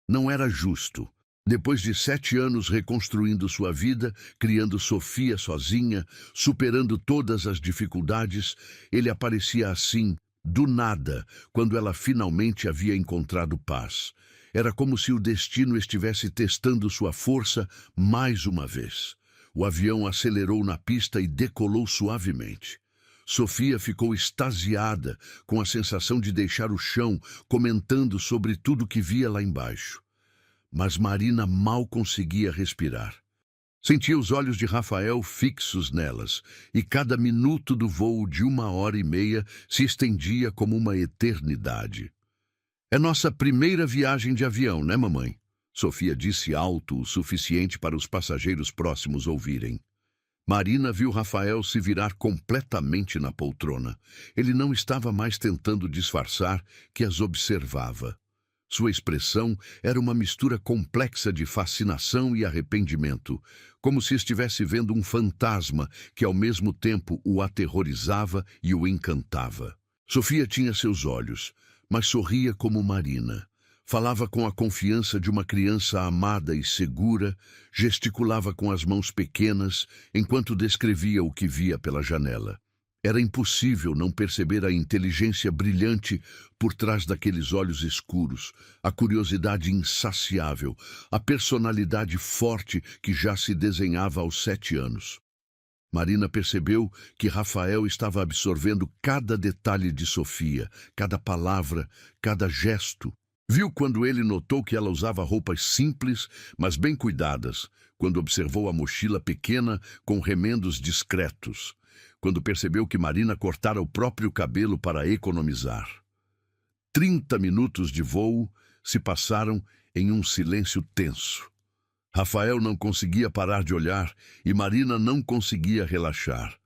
Não era justo. Depois de 7 anos reconstruindo sua vida, criando Sofia sozinha, superando todas as dificuldades, ele aparecia assim, do nada, quando ela finalmente havia encontrado paz. Era como se o destino estivesse testando sua força mais uma vez. O avião acelerou na pista e decolou suavemente. Sofia ficou extasiada, com a sensação de deixar o chão, comentando sobre tudo que via lá embaixo. Mas Marina mal conseguia respirar. Sentia os olhos de Rafael fixos nelas, e cada minuto do voo de 1h30 se estendia como uma eternidade. É nossa primeira viagem de avião, né, mamãe? Sofia disse alto o suficiente para os passageiros próximos ouvirem. Marina viu Rafael se virar completamente na poltrona. Ele não estava mais tentando disfarçar que as observava. Sua expressão era uma mistura complexa de fascinação e arrependimento, como se estivesse vendo um fantasma que ao mesmo tempo o aterrorizava e o encantava. Sofia tinha seus olhos, mas sorria como Marina. Falava com a confiança de uma criança amada e segura, gesticulava com as mãos pequenas enquanto descrevia o que via pela janela. Era impossível não perceber a inteligência brilhante por trás daqueles olhos escuros, a curiosidade insaciável, a personalidade forte que já se desenhava aos 7 anos. Marina percebeu que Rafael estava absorvendo cada detalhe de Sofia, cada palavra, cada gesto. Viu quando ele notou que ela usava roupas simples, mas bem cuidadas, quando observou a mochila pequena com remendos discretos, quando percebeu que Marina cortara o próprio cabelo para economizar. 30 minutos de voo se passaram em um silêncio tenso. Rafael não conseguia parar de olhar e Marina não conseguia relaxar.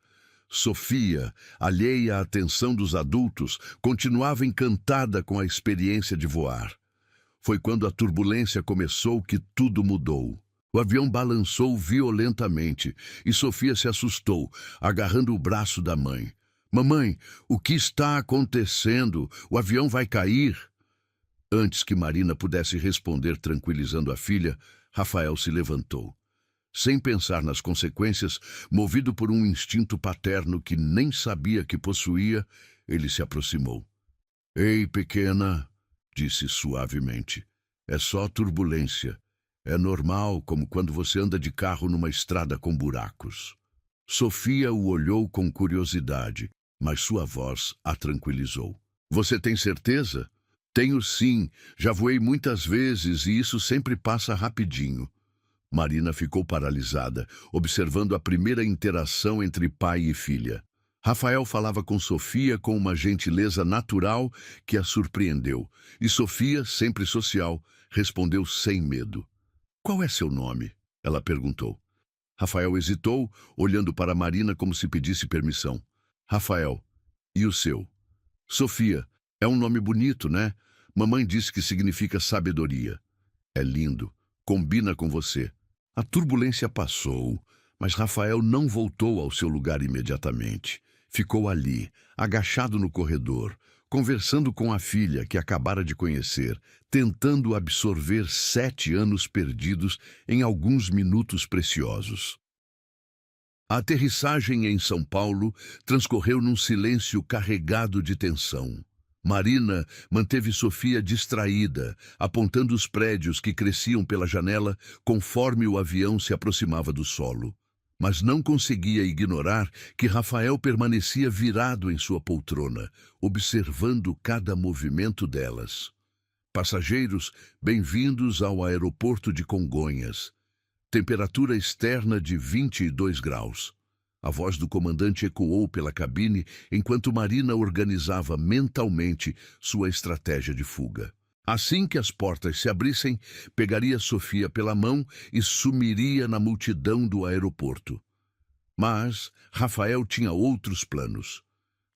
Sofia, alheia à atenção dos adultos, continuava encantada com a experiência de voar. Foi quando a turbulência começou que tudo mudou. O avião balançou violentamente e Sofia se assustou, agarrando o braço da mãe. Mamãe, o que está acontecendo? O avião vai cair? Antes que Marina pudesse responder tranquilizando a filha, Rafael se levantou. Sem pensar nas consequências, movido por um instinto paterno que nem sabia que possuía, ele se aproximou. Ei, pequena, disse suavemente, é só turbulência. É normal, como quando você anda de carro numa estrada com buracos. Sofia o olhou com curiosidade, mas sua voz a tranquilizou. Você tem certeza? Tenho sim, já voei muitas vezes e isso sempre passa rapidinho. Marina ficou paralisada, observando a primeira interação entre pai e filha. Rafael falava com Sofia com uma gentileza natural que a surpreendeu, e Sofia, sempre social, respondeu sem medo. Qual é seu nome? Ela perguntou. Rafael hesitou, olhando para Marina como se pedisse permissão. Rafael, e o seu? Sofia, é um nome bonito, né? Mamãe disse que significa sabedoria. É lindo, combina com você. A turbulência passou, mas Rafael não voltou ao seu lugar imediatamente. Ficou ali, agachado no corredor, conversando com a filha que acabara de conhecer, tentando absorver 7 anos perdidos em alguns minutos preciosos. A aterrissagem em São Paulo transcorreu num silêncio carregado de tensão. Marina manteve Sofia distraída, apontando os prédios que cresciam pela janela conforme o avião se aproximava do solo. Mas não conseguia ignorar que Rafael permanecia virado em sua poltrona, observando cada movimento delas. Passageiros, bem-vindos ao aeroporto de Congonhas. Temperatura externa de 22 graus. A voz do comandante ecoou pela cabine enquanto Marina organizava mentalmente sua estratégia de fuga. Assim que as portas se abrissem, pegaria Sofia pela mão e sumiria na multidão do aeroporto. Mas Rafael tinha outros planos.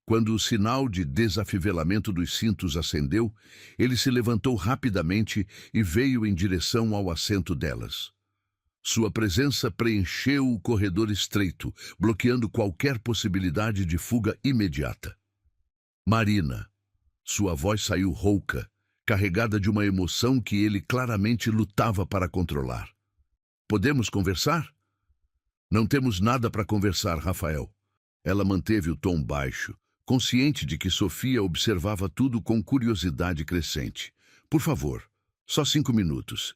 Quando o sinal de desafivelamento dos cintos acendeu, ele se levantou rapidamente e veio em direção ao assento delas. Sua presença preencheu o corredor estreito, bloqueando qualquer possibilidade de fuga imediata. Marina. Sua voz saiu rouca, carregada de uma emoção que ele claramente lutava para controlar. Podemos conversar? Não temos nada para conversar, Rafael. Ela manteve o tom baixo, consciente de que Sofia observava tudo com curiosidade crescente. Por favor, só 5 minutos.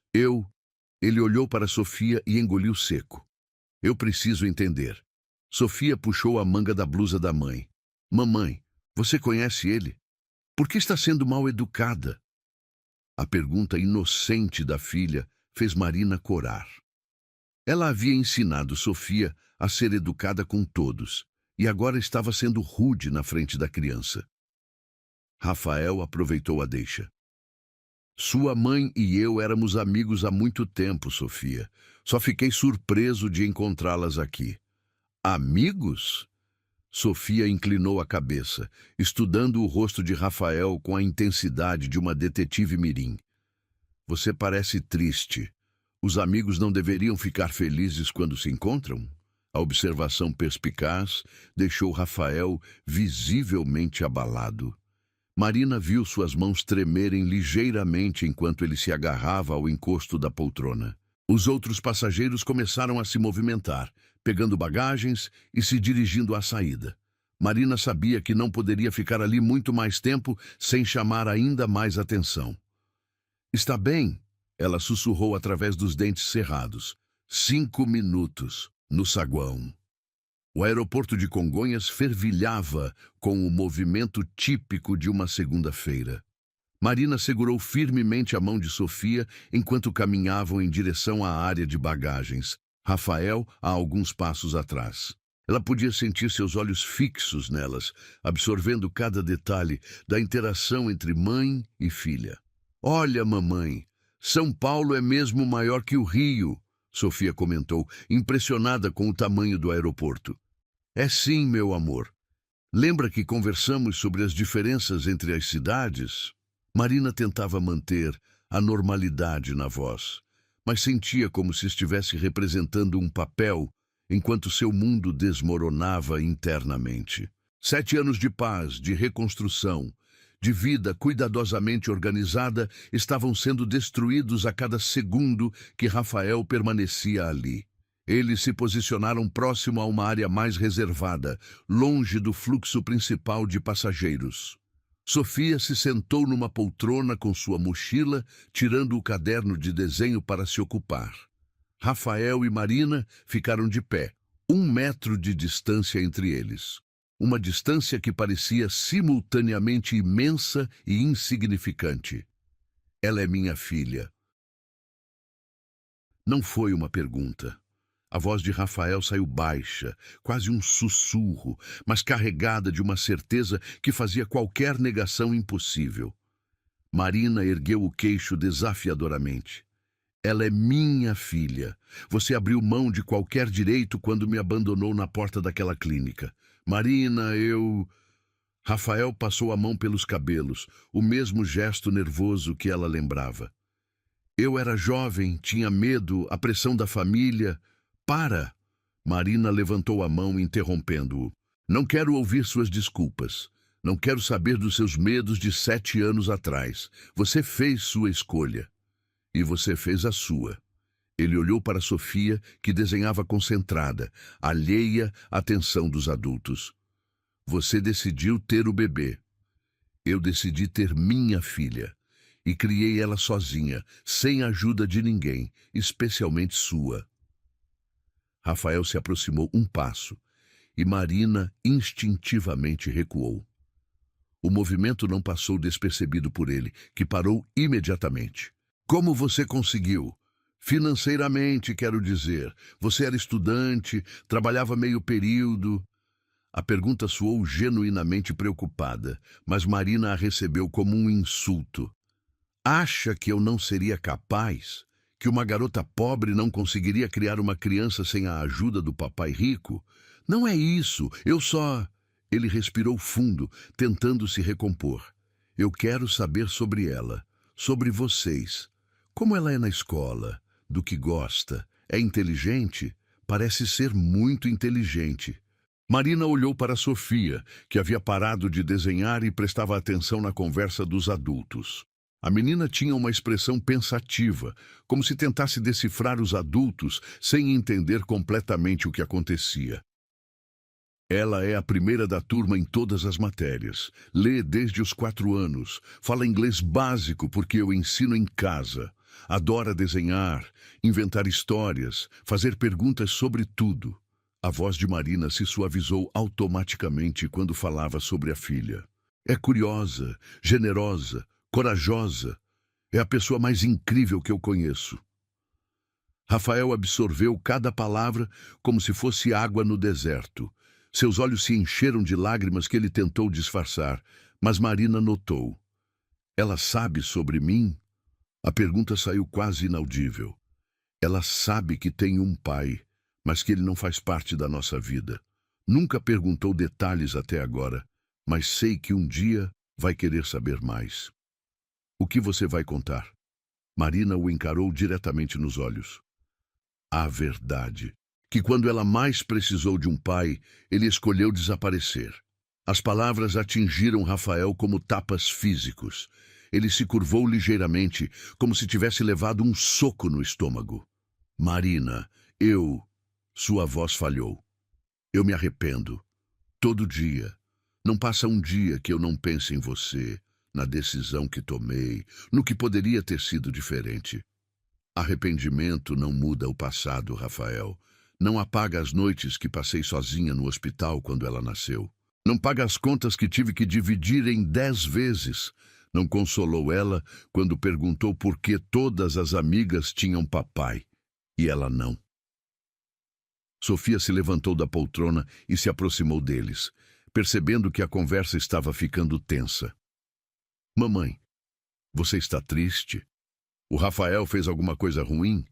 Ele olhou para Sofia e engoliu seco. Eu preciso entender. Sofia puxou a manga da blusa da mãe. Mamãe, você conhece ele? Por que está sendo mal educada? A pergunta inocente da filha fez Marina corar. Ela havia ensinado Sofia a ser educada com todos, e agora estava sendo rude na frente da criança. Rafael aproveitou a deixa. Sua mãe e eu éramos amigos há muito tempo, Sofia. Só fiquei surpreso de encontrá-las aqui. Amigos? Sofia inclinou a cabeça, estudando o rosto de Rafael com a intensidade de uma detetive mirim. Você parece triste. Os amigos não deveriam ficar felizes quando se encontram? A observação perspicaz deixou Rafael visivelmente abalado. Marina viu suas mãos tremerem ligeiramente enquanto ele se agarrava ao encosto da poltrona. Os outros passageiros começaram a se movimentar, pegando bagagens e se dirigindo à saída. Marina sabia que não poderia ficar ali muito mais tempo sem chamar ainda mais atenção. Está bem, ela sussurrou através dos dentes cerrados. 5 minutos, no saguão. O aeroporto de Congonhas fervilhava com o movimento típico de uma segunda-feira. Marina segurou firmemente a mão de Sofia enquanto caminhavam em direção à área de bagagens. Rafael a alguns passos atrás. Ela podia sentir seus olhos fixos nelas, absorvendo cada detalhe da interação entre mãe e filha. Olha, mamãe, São Paulo é mesmo maior que o Rio, Sofia comentou, impressionada com o tamanho do aeroporto. É sim, meu amor. Lembra que conversamos sobre as diferenças entre as cidades? Marina tentava manter a normalidade na voz, mas sentia como se estivesse representando um papel enquanto seu mundo desmoronava internamente. 7 anos de paz, de reconstrução, de vida cuidadosamente organizada estavam sendo destruídos a cada segundo que Rafael permanecia ali. Eles se posicionaram próximo a uma área mais reservada, longe do fluxo principal de passageiros. Sofia se sentou numa poltrona com sua mochila, tirando o caderno de desenho para se ocupar. Rafael e Marina ficaram de pé, 1 metro de distância entre eles. Uma distância que parecia simultaneamente imensa e insignificante. Ela é minha filha. Não foi uma pergunta. A voz de Rafael saiu baixa, quase um sussurro, mas carregada de uma certeza que fazia qualquer negação impossível. Marina ergueu o queixo desafiadoramente. Ela é minha filha. Você abriu mão de qualquer direito quando me abandonou na porta daquela clínica. Marina, eu... Rafael passou a mão pelos cabelos, o mesmo gesto nervoso que ela lembrava. Eu era jovem, tinha medo, a pressão da família... Para! Marina levantou a mão, interrompendo-o. Não quero ouvir suas desculpas. Não quero saber dos seus medos de 7 anos atrás. Você fez sua escolha. E você fez a sua. Ele olhou para Sofia, que desenhava concentrada, alheia à atenção dos adultos. Você decidiu ter o bebê. Eu decidi ter minha filha. E criei ela sozinha, sem ajuda de ninguém, especialmente sua. Rafael se aproximou 1 passo, e Marina instintivamente recuou. O movimento não passou despercebido por ele, que parou imediatamente. Como você conseguiu? Financeiramente, quero dizer. Você era estudante, trabalhava meio período. A pergunta soou genuinamente preocupada, mas Marina a recebeu como um insulto. Acha que eu não seria capaz? Que uma garota pobre não conseguiria criar uma criança sem a ajuda do papai rico? Não é isso, eu só... Ele respirou fundo, tentando se recompor. Eu quero saber sobre ela, sobre vocês. Como ela é na escola, do que gosta, é inteligente? Parece ser muito inteligente. Marina olhou para Sofia, que havia parado de desenhar e prestava atenção na conversa dos adultos. A menina tinha uma expressão pensativa, como se tentasse decifrar os adultos sem entender completamente o que acontecia. Ela é a primeira da turma em todas as matérias. Lê desde os 4 anos. Fala inglês básico porque eu ensino em casa. Adora desenhar, inventar histórias, fazer perguntas sobre tudo. A voz de Marina se suavizou automaticamente quando falava sobre a filha. É curiosa, generosa, corajosa. É a pessoa mais incrível que eu conheço. Rafael absorveu cada palavra como se fosse água no deserto. Seus olhos se encheram de lágrimas que ele tentou disfarçar, mas Marina notou. Ela sabe sobre mim? A pergunta saiu quase inaudível. Ela sabe que tem um pai, mas que ele não faz parte da nossa vida. Nunca perguntou detalhes até agora, mas sei que um dia vai querer saber mais. O que você vai contar? Marina o encarou diretamente nos olhos. A verdade. Que quando ela mais precisou de um pai, ele escolheu desaparecer. As palavras atingiram Rafael como tapas físicos. Ele se curvou ligeiramente, como se tivesse levado um soco no estômago. Marina, Sua voz falhou. Eu me arrependo. Todo dia. Não passa um dia que eu não pense em você, na decisão que tomei, no que poderia ter sido diferente. Arrependimento não muda o passado, Rafael. Não apaga as noites que passei sozinha no hospital quando ela nasceu. Não paga as contas que tive que dividir em 10 vezes. Não consolou ela quando perguntou por que todas as amigas tinham papai e ela não. Sofia se levantou da poltrona e se aproximou deles, percebendo que a conversa estava ficando tensa. Mamãe, você está triste? O Rafael fez alguma coisa ruim?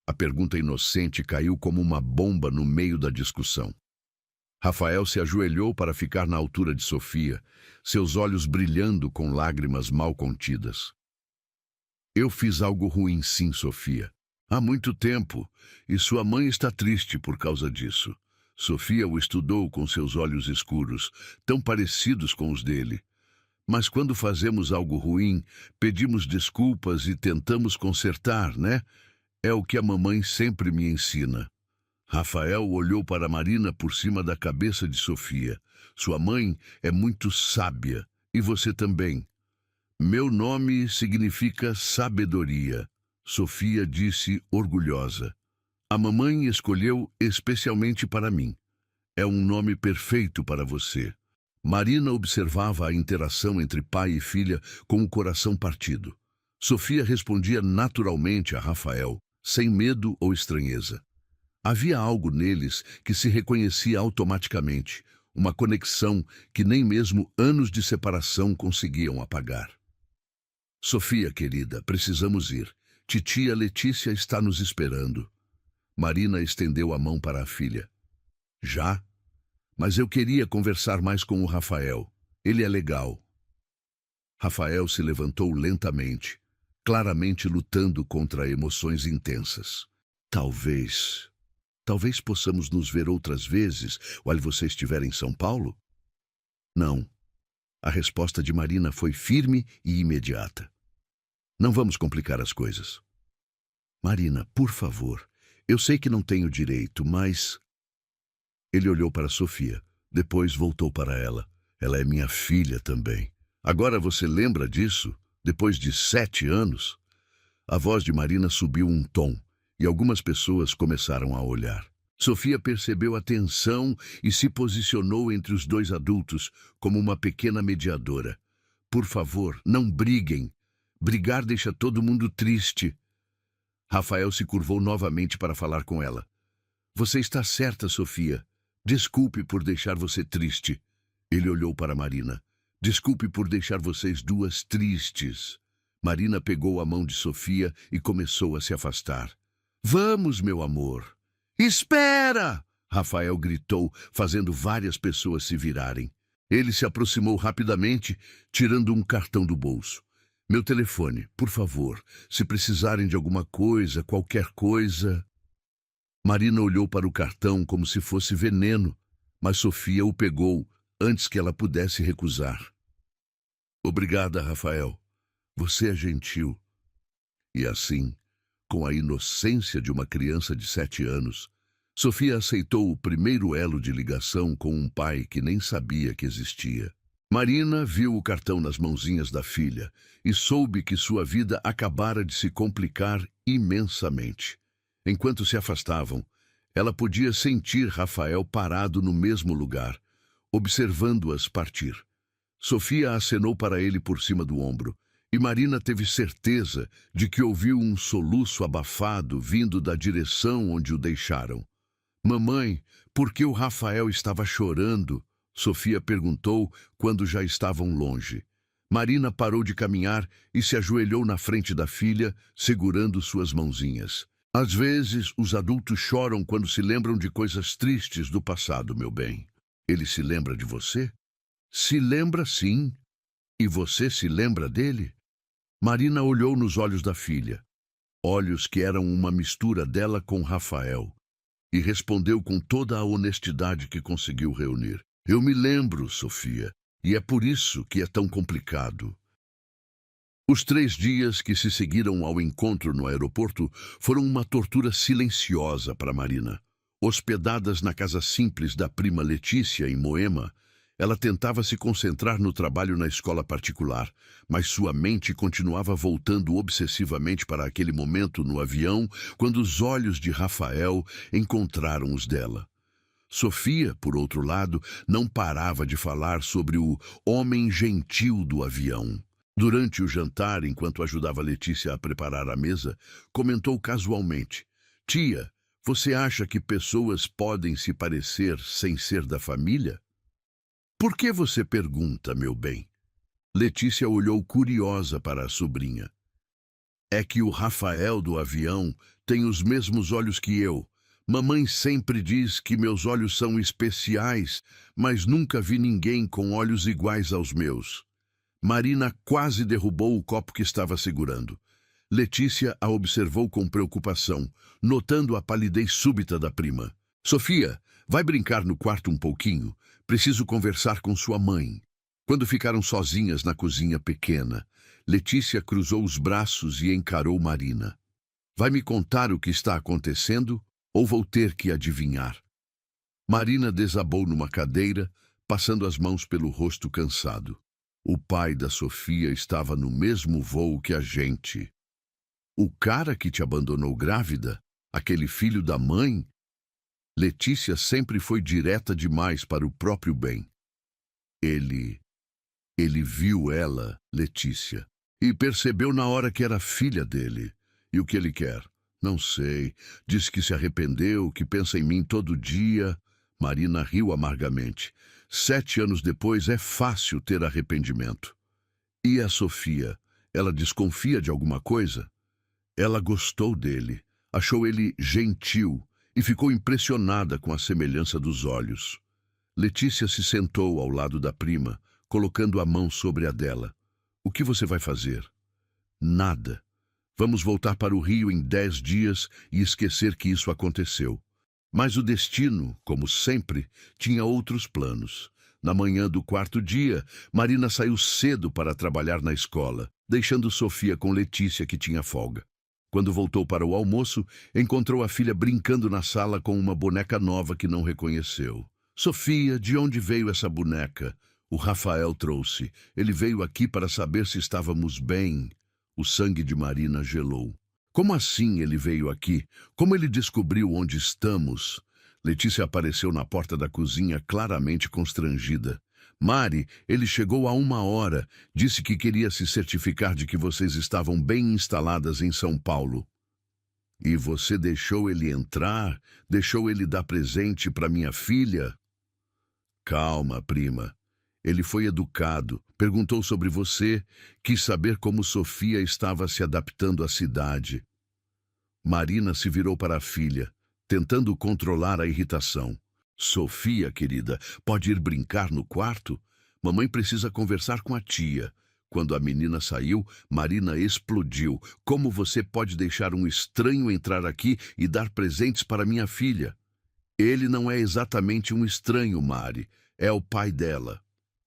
A pergunta inocente caiu como uma bomba no meio da discussão. Rafael se ajoelhou para ficar na altura de Sofia, seus olhos brilhando com lágrimas mal contidas. Eu fiz algo ruim sim, Sofia. Há muito tempo, e sua mãe está triste por causa disso. Sofia o estudou com seus olhos escuros, tão parecidos com os dele. Mas quando fazemos algo ruim, pedimos desculpas e tentamos consertar, né? É o que a mamãe sempre me ensina. Rafael olhou para Marina por cima da cabeça de Sofia. Sua mãe é muito sábia, e você também. Meu nome significa sabedoria, Sofia disse orgulhosa. A mamãe escolheu especialmente para mim. É um nome perfeito para você. Marina observava a interação entre pai e filha com o coração partido. Sofia respondia naturalmente a Rafael, sem medo ou estranheza. Havia algo neles que se reconhecia automaticamente, uma conexão que nem mesmo anos de separação conseguiam apagar. Sofia, querida, precisamos ir. Titia Letícia está nos esperando. Marina estendeu a mão para a filha. Já? Mas eu queria conversar mais com o Rafael. Ele é legal. Rafael se levantou lentamente, claramente lutando contra emoções intensas. Talvez possamos nos ver outras vezes, while você estiver em São Paulo? Não. A resposta de Marina foi firme e imediata. Não vamos complicar as coisas. Marina, por favor, eu sei que não tenho direito, mas... Ele olhou para Sofia, depois voltou para ela. Ela é minha filha também. Agora você lembra disso? Depois de 7 anos? A voz de Marina subiu um tom, e algumas pessoas começaram a olhar. Sofia percebeu a tensão e se posicionou entre os dois adultos como uma pequena mediadora. Por favor, não briguem. Brigar deixa todo mundo triste. Rafael se curvou novamente para falar com ela. Você está certa, Sofia. Desculpe por deixar você triste. Ele olhou para Marina. Desculpe por deixar vocês duas tristes. Marina pegou a mão de Sofia e começou a se afastar. Vamos, meu amor. Espera! Rafael gritou, fazendo várias pessoas se virarem. Ele se aproximou rapidamente, tirando um cartão do bolso. Meu telefone, por favor, se precisarem de alguma coisa, qualquer coisa... Marina olhou para o cartão como se fosse veneno, mas Sofia o pegou antes que ela pudesse recusar. Obrigada, Rafael. Você é gentil. E assim, com a inocência de uma criança de 7 anos, Sofia aceitou o primeiro elo de ligação com um pai que nem sabia que existia. Marina viu o cartão nas mãozinhas da filha e soube que sua vida acabara de se complicar imensamente. Enquanto se afastavam, ela podia sentir Rafael parado no mesmo lugar, observando-as partir. Sofia acenou para ele por cima do ombro, e Marina teve certeza de que ouviu um soluço abafado vindo da direção onde o deixaram. Mamãe, por que o Rafael estava chorando? Sofia perguntou quando já estavam longe. Marina parou de caminhar e se ajoelhou na frente da filha, segurando suas mãozinhas. Às vezes, os adultos choram quando se lembram de coisas tristes do passado, meu bem. Ele se lembra de você? Se lembra, sim. E você se lembra dele? Marina olhou nos olhos da filha, olhos que eram uma mistura dela com Rafael, e respondeu com toda a honestidade que conseguiu reunir. Eu me lembro, Sofia, e é por isso que é tão complicado. Os 3 dias que se seguiram ao encontro no aeroporto foram uma tortura silenciosa para Marina. Hospedadas na casa simples da prima Letícia, em Moema, ela tentava se concentrar no trabalho na escola particular, mas sua mente continuava voltando obsessivamente para aquele momento no avião, quando os olhos de Rafael encontraram os dela. Sofia, por outro lado, não parava de falar sobre o homem gentil do avião. Durante o jantar, enquanto ajudava Letícia a preparar a mesa, comentou casualmente: Tia, você acha que pessoas podem se parecer sem ser da família? Por que você pergunta, meu bem? Letícia olhou curiosa para a sobrinha. É que o Rafael do avião tem os mesmos olhos que eu. Mamãe sempre diz que meus olhos são especiais, mas nunca vi ninguém com olhos iguais aos meus. Marina quase derrubou o copo que estava segurando. Letícia a observou com preocupação, notando a palidez súbita da prima. Sofia, vai brincar no quarto um pouquinho? Preciso conversar com sua mãe. Quando ficaram sozinhas na cozinha pequena, Letícia cruzou os braços e encarou Marina. Vai me contar o que está acontecendo ou vou ter que adivinhar? Marina desabou numa cadeira, passando as mãos pelo rosto cansado. O pai da Sofia estava no mesmo voo que a gente. O cara que te abandonou grávida? Aquele filho da mãe? Letícia sempre foi direta demais para o próprio bem. Ele viu ela, Letícia, e percebeu na hora que era filha dele. E o que ele quer? Não sei. Diz que se arrependeu, que pensa em mim todo dia. Marina riu amargamente. 7 anos depois é fácil ter arrependimento. E a Sofia? Ela desconfia de alguma coisa? Ela gostou dele, achou ele gentil e ficou impressionada com a semelhança dos olhos. Letícia se sentou ao lado da prima, colocando a mão sobre a dela. O que você vai fazer? Nada. Vamos voltar para o Rio em 10 dias e esquecer que isso aconteceu. Mas o destino, como sempre, tinha outros planos. Na manhã do 4º dia, Marina saiu cedo para trabalhar na escola, deixando Sofia com Letícia, que tinha folga. Quando voltou para o almoço, encontrou a filha brincando na sala com uma boneca nova que não reconheceu. Sofia, de onde veio essa boneca? O Rafael trouxe. Ele veio aqui para saber se estávamos bem. O sangue de Marina gelou. Como assim ele veio aqui? Como ele descobriu onde estamos? Letícia apareceu na porta da cozinha, claramente constrangida. Mari, ele chegou há 1 hora. Disse que queria se certificar de que vocês estavam bem instaladas em São Paulo. E você deixou ele entrar? Deixou ele dar presente para minha filha? Calma, prima. Ele foi educado, Perguntou sobre você, quis saber como Sofia estava se adaptando à cidade. Marina se virou para a filha, tentando controlar a irritação. Sofia, querida, pode ir brincar no quarto? Mamãe precisa conversar com a tia. Quando a menina saiu, Marina explodiu. Como você pode deixar um estranho entrar aqui e dar presentes para minha filha? Ele não é exatamente um estranho, Mari. É o pai dela.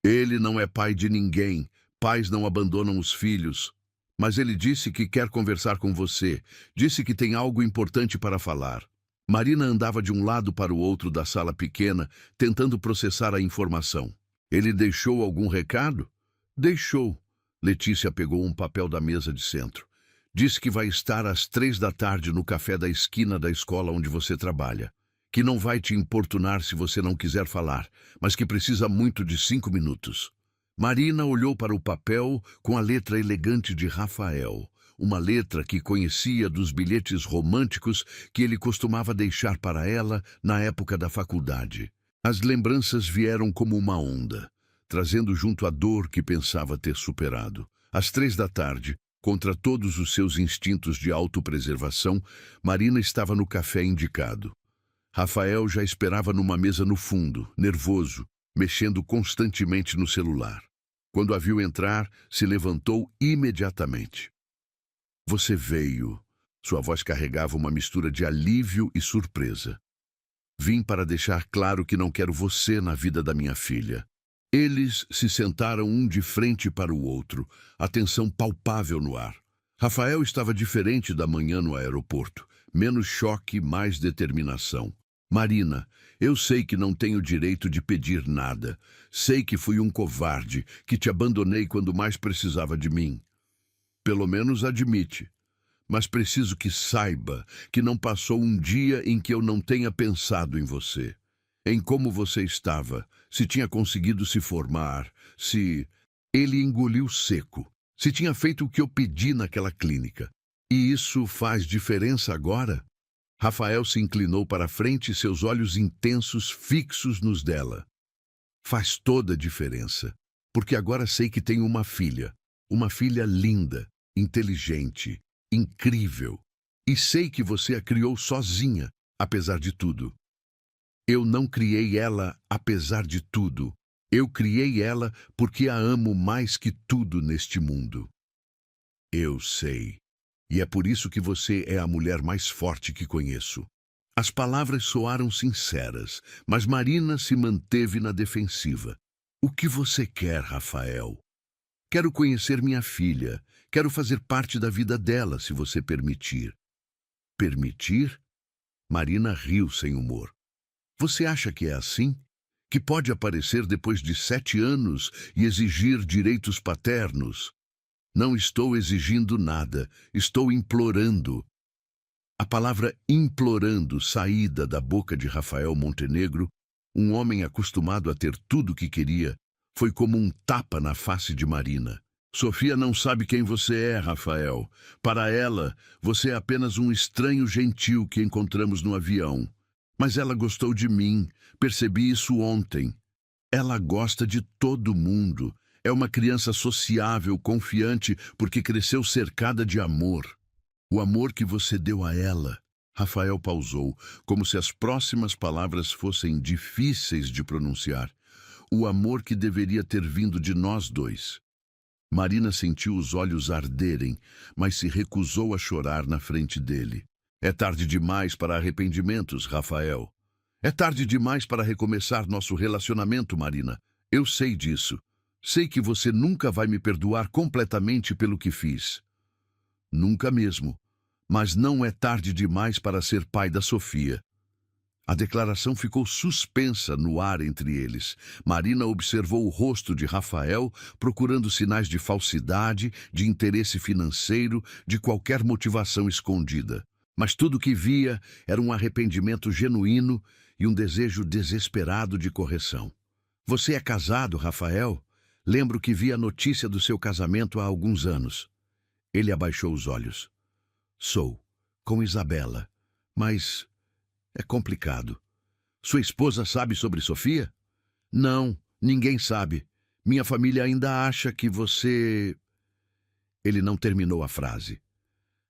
Ele não é pai de ninguém. Pais não abandonam os filhos. Mas ele disse que quer conversar com você. Disse que tem algo importante para falar. Marina andava de um lado para o outro da sala pequena, tentando processar a informação. Ele deixou algum recado? Deixou. Letícia pegou um papel da mesa de centro. Disse que vai estar às 3 da tarde no café da esquina da escola onde você trabalha. Que não vai te importunar se você não quiser falar, mas que precisa muito de 5 minutos. Marina olhou para o papel com a letra elegante de Rafael, uma letra que conhecia dos bilhetes românticos que ele costumava deixar para ela na época da faculdade. As lembranças vieram como uma onda, trazendo junto a dor que pensava ter superado. Às 3 da tarde, contra todos os seus instintos de autopreservação, Marina estava no café indicado. Rafael já esperava numa mesa no fundo, nervoso, mexendo constantemente no celular. Quando a viu entrar, se levantou imediatamente. Você veio. Sua voz carregava uma mistura de alívio e surpresa. Vim para deixar claro que não quero você na vida da minha filha. Eles se sentaram um de frente para o outro, a tensão palpável no ar. Rafael estava diferente da manhã no aeroporto. Menos choque, mais determinação. Marina, eu sei que não tenho direito de pedir nada. Sei que fui um covarde, que te abandonei quando mais precisava de mim. Pelo menos admite. Mas preciso que saiba que não passou um dia em que eu não tenha pensado em você. Em como você estava, se tinha conseguido se formar, se... Ele engoliu seco. Se tinha feito o que eu pedi naquela clínica. E isso faz diferença agora? Rafael se inclinou para a frente, seus olhos intensos fixos nos dela. Faz toda a diferença, porque agora sei que tenho uma filha linda, inteligente, incrível, e sei que você a criou sozinha, apesar de tudo. Eu não criei ela apesar de tudo. Eu criei ela porque a amo mais que tudo neste mundo. Eu sei. E é por isso que você é a mulher mais forte que conheço. As palavras soaram sinceras, mas Marina se manteve na defensiva. O que você quer, Rafael? Quero conhecer minha filha. Quero fazer parte da vida dela, se você permitir. Permitir? Marina riu sem humor. Você acha que é assim? Que pode aparecer depois de 7 anos e exigir direitos paternos? Não estou exigindo nada, estou implorando. A palavra implorando saída da boca de Rafael Montenegro, um homem acostumado a ter tudo o que queria, foi como um tapa na face de Marina. Sofia não sabe quem você é, Rafael. Para ela, você é apenas um estranho gentil que encontramos no avião. Mas ela gostou de mim, percebi isso ontem. Ela gosta de todo mundo. É uma criança sociável, confiante, porque cresceu cercada de amor. O amor que você deu a ela. Rafael pausou, como se as próximas palavras fossem difíceis de pronunciar. O amor que deveria ter vindo de nós dois. Marina sentiu os olhos arderem, mas se recusou a chorar na frente dele. É tarde demais para arrependimentos, Rafael. É tarde demais para recomeçar nosso relacionamento, Marina. Eu sei disso. Sei que você nunca vai me perdoar completamente pelo que fiz. Nunca mesmo. Mas não é tarde demais para ser pai da Sofia. A declaração ficou suspensa no ar entre eles. Marina observou o rosto de Rafael, procurando sinais de falsidade, de interesse financeiro, de qualquer motivação escondida. Mas tudo que via era um arrependimento genuíno e um desejo desesperado de correção. Você é casado, Rafael? Lembro que vi a notícia do seu casamento há alguns anos. Ele abaixou os olhos. Sou, com Isabela, mas é complicado. Sua esposa sabe sobre Sofia? Não, ninguém sabe. Minha família ainda acha que você... Ele não terminou a frase.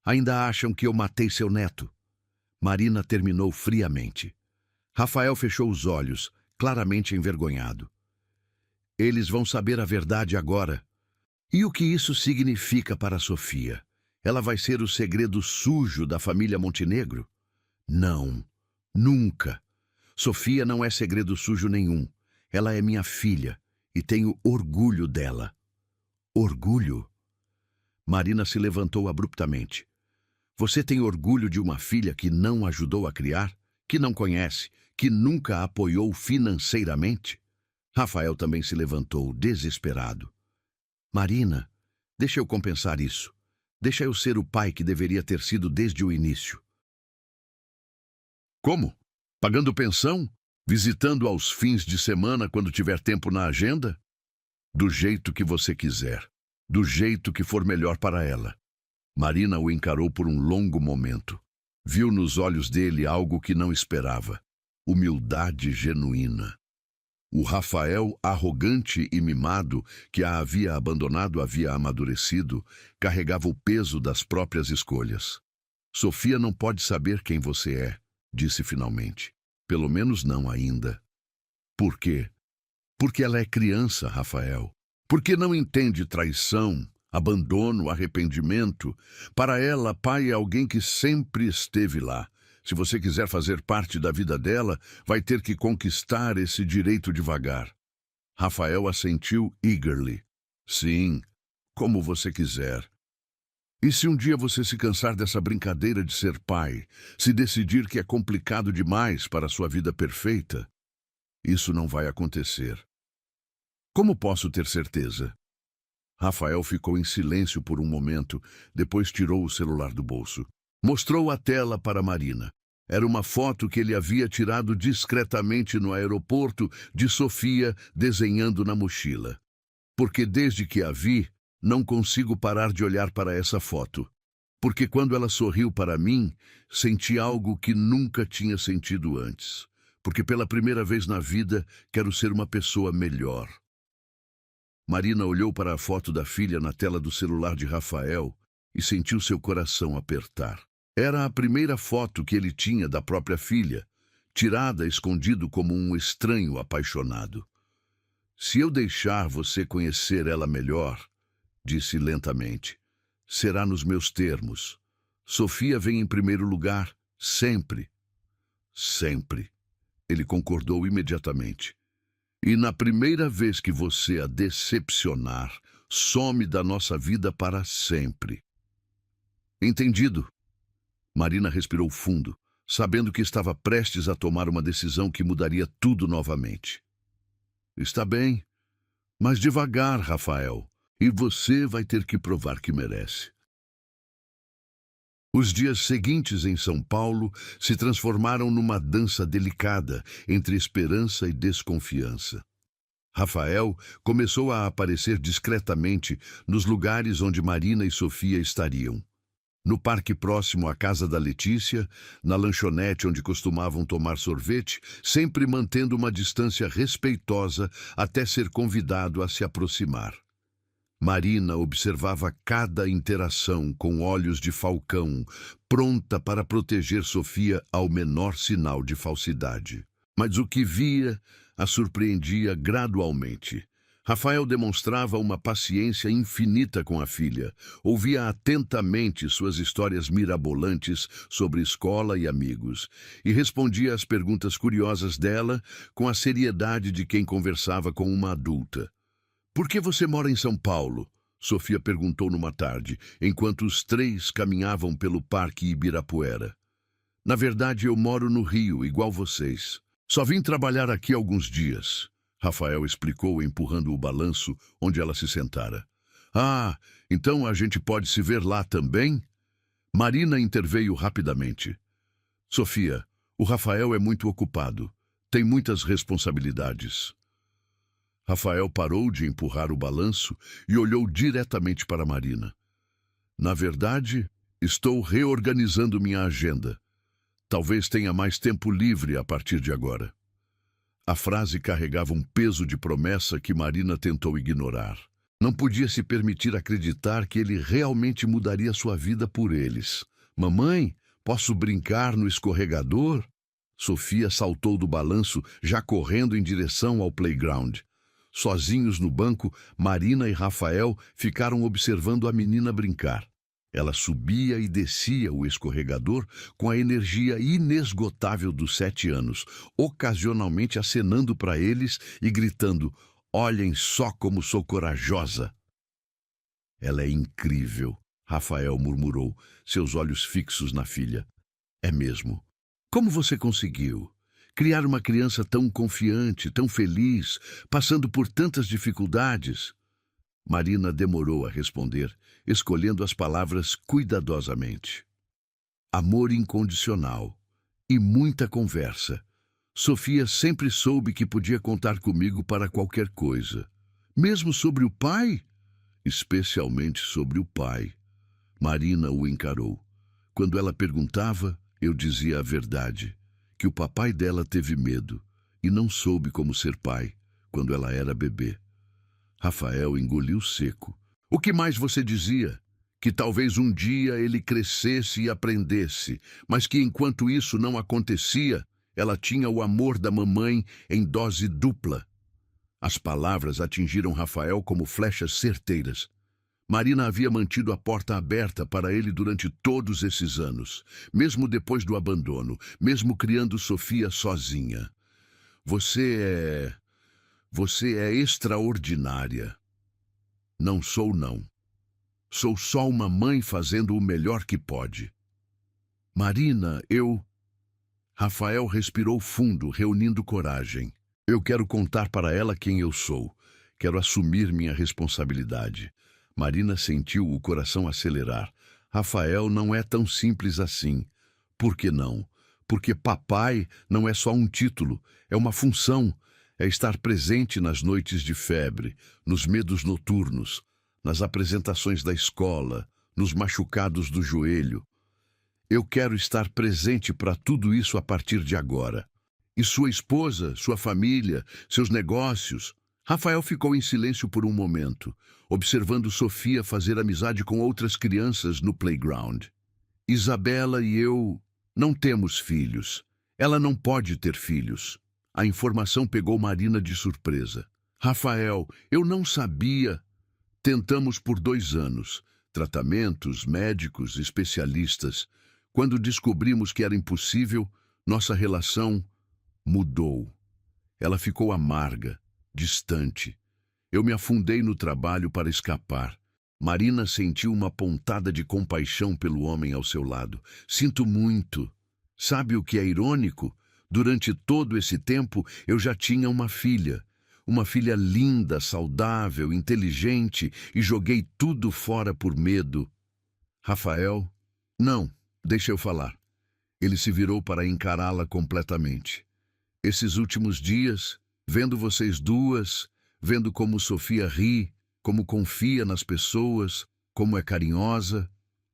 Ainda acham que eu matei seu neto. Marina terminou friamente. Rafael fechou os olhos, claramente envergonhado. Eles vão saber a verdade agora. E o que isso significa para Sofia? Ela vai ser o segredo sujo da família Montenegro? Não, nunca. Sofia não é segredo sujo nenhum. Ela é minha filha e tenho orgulho dela. Orgulho? Marina se levantou abruptamente. Você tem orgulho de uma filha que não ajudou a criar, que não conhece, que nunca a apoiou financeiramente? Rafael também se levantou, desesperado. Marina, deixa eu compensar isso. Deixa eu ser o pai que deveria ter sido desde o início. Como? Pagando pensão? Visitando aos fins de semana quando tiver tempo na agenda? Do jeito que você quiser. Do jeito que for melhor para ela. Marina o encarou por um longo momento. Viu nos olhos dele algo que não esperava. Humildade genuína. O Rafael, arrogante e mimado, que a havia abandonado, havia amadurecido, carregava o peso das próprias escolhas. Sofia não pode saber quem você é, disse finalmente. Pelo menos não ainda. Por quê? Porque ela é criança, Rafael. Porque não entende traição, abandono, arrependimento. Para ela, pai é alguém que sempre esteve lá. Se você quiser fazer parte da vida dela, vai ter que conquistar esse direito devagar. Rafael assentiu eagerly. Sim, como você quiser. E se um dia você se cansar dessa brincadeira de ser pai, se decidir que é complicado demais para a sua vida perfeita, isso não vai acontecer. Como posso ter certeza? Rafael ficou em silêncio por um momento, depois tirou o celular do bolso. Mostrou a tela para Marina. Era uma foto que ele havia tirado discretamente no aeroporto de Sofia desenhando na mochila. Porque desde que a vi, não consigo parar de olhar para essa foto. Porque quando ela sorriu para mim, senti algo que nunca tinha sentido antes. Porque pela primeira vez na vida, quero ser uma pessoa melhor. Marina olhou para a foto da filha na tela do celular de Rafael e sentiu seu coração apertar. Era a primeira foto que ele tinha da própria filha, tirada escondido como um estranho apaixonado. Se eu deixar você conhecer ela melhor, disse lentamente, será nos meus termos. Sofia vem em primeiro lugar, sempre. Sempre. Ele concordou imediatamente. E na primeira vez que você a decepcionar, some da nossa vida para sempre. Entendido? Marina respirou fundo, sabendo que estava prestes a tomar uma decisão que mudaria tudo novamente. Está bem, mas devagar, Rafael, e você vai ter que provar que merece. Os dias seguintes em São Paulo se transformaram numa dança delicada entre esperança e desconfiança. Rafael começou a aparecer discretamente nos lugares onde Marina e Sofia estariam. No parque próximo à casa da Letícia, na lanchonete onde costumavam tomar sorvete, sempre mantendo uma distância respeitosa até ser convidado a se aproximar. Marina observava cada interação com olhos de falcão, pronta para proteger Sofia ao menor sinal de falsidade. Mas o que via a surpreendia gradualmente. Rafael demonstrava uma paciência infinita com a filha, ouvia atentamente suas histórias mirabolantes sobre escola e amigos, e respondia às perguntas curiosas dela com a seriedade de quem conversava com uma adulta. Por que você mora em São Paulo? Sofia perguntou numa tarde, enquanto os três caminhavam pelo Parque Ibirapuera. Na verdade, eu moro no Rio, igual vocês. Só vim trabalhar aqui alguns dias. Rafael explicou, empurrando o balanço onde ela se sentara. Ah, então a gente pode se ver lá também? Marina interveio rapidamente. Sofia, o Rafael é muito ocupado. Tem muitas responsabilidades. Rafael parou de empurrar o balanço e olhou diretamente para Marina. Na verdade, estou reorganizando minha agenda. Talvez tenha mais tempo livre a partir de agora. A frase carregava um peso de promessa que Marina tentou ignorar. Não podia se permitir acreditar que ele realmente mudaria sua vida por eles. Mamãe, posso brincar no escorregador? Sofia saltou do balanço, já correndo em direção ao playground. Sozinhos no banco, Marina e Rafael ficaram observando a menina brincar. Ela subia e descia o escorregador com a energia inesgotável dos 7 anos, ocasionalmente acenando para eles e gritando: "Olhem só como sou corajosa!" "Ela é incrível", Rafael murmurou, seus olhos fixos na filha. "É mesmo. Como você conseguiu? Criar uma criança tão confiante, tão feliz, passando por tantas dificuldades?" Marina demorou a responder, escolhendo as palavras cuidadosamente. "Amor incondicional e muita conversa. Sofia sempre soube que podia contar comigo para qualquer coisa. Mesmo sobre o pai?" "Especialmente sobre o pai." Marina o encarou. Quando ela perguntava, eu dizia a verdade, que o papai dela teve medo e não soube como ser pai quando ela era bebê. Rafael engoliu seco. "O que mais você dizia?" "Que talvez um dia ele crescesse e aprendesse, mas que enquanto isso não acontecia, ela tinha o amor da mamãe em dose dupla." As palavras atingiram Rafael como flechas certeiras. Marina havia mantido a porta aberta para ele durante todos esses anos, mesmo depois do abandono, mesmo criando Sofia sozinha. Você é extraordinária." "Não sou, não. Sou só uma mãe fazendo o melhor que pode." "Marina, eu..." Rafael respirou fundo, reunindo coragem. "Eu quero contar para ela quem eu sou. Quero assumir minha responsabilidade." Marina sentiu o coração acelerar. Rafael não é tão simples assim. "Por que não?" "Porque papai não é só um título, é uma função. É estar presente nas noites de febre, nos medos noturnos, nas apresentações da escola, nos machucados do joelho. Eu quero estar presente para tudo isso a partir de agora." "E sua esposa, sua família, seus negócios?" Rafael ficou em silêncio por um momento, observando Sofia fazer amizade com outras crianças no playground. "Isabela e eu não temos filhos. Ela não pode ter filhos." A informação pegou Marina de surpresa. "Rafael, eu não sabia." "Tentamos por 2 anos. Tratamentos, médicos, especialistas. Quando descobrimos que era impossível, nossa relação mudou. Ela ficou amarga, distante. Eu me afundei no trabalho para escapar." Marina sentiu uma pontada de compaixão pelo homem ao seu lado. "Sinto muito. Sabe o que é irônico? Durante todo esse tempo, eu já tinha uma filha. Uma filha linda, saudável, inteligente, e joguei tudo fora por medo." "Rafael, não, deixa eu falar." Ele se virou para encará-la completamente. "Esses últimos dias, vendo vocês duas, vendo como Sofia ri, como confia nas pessoas, como é carinhosa.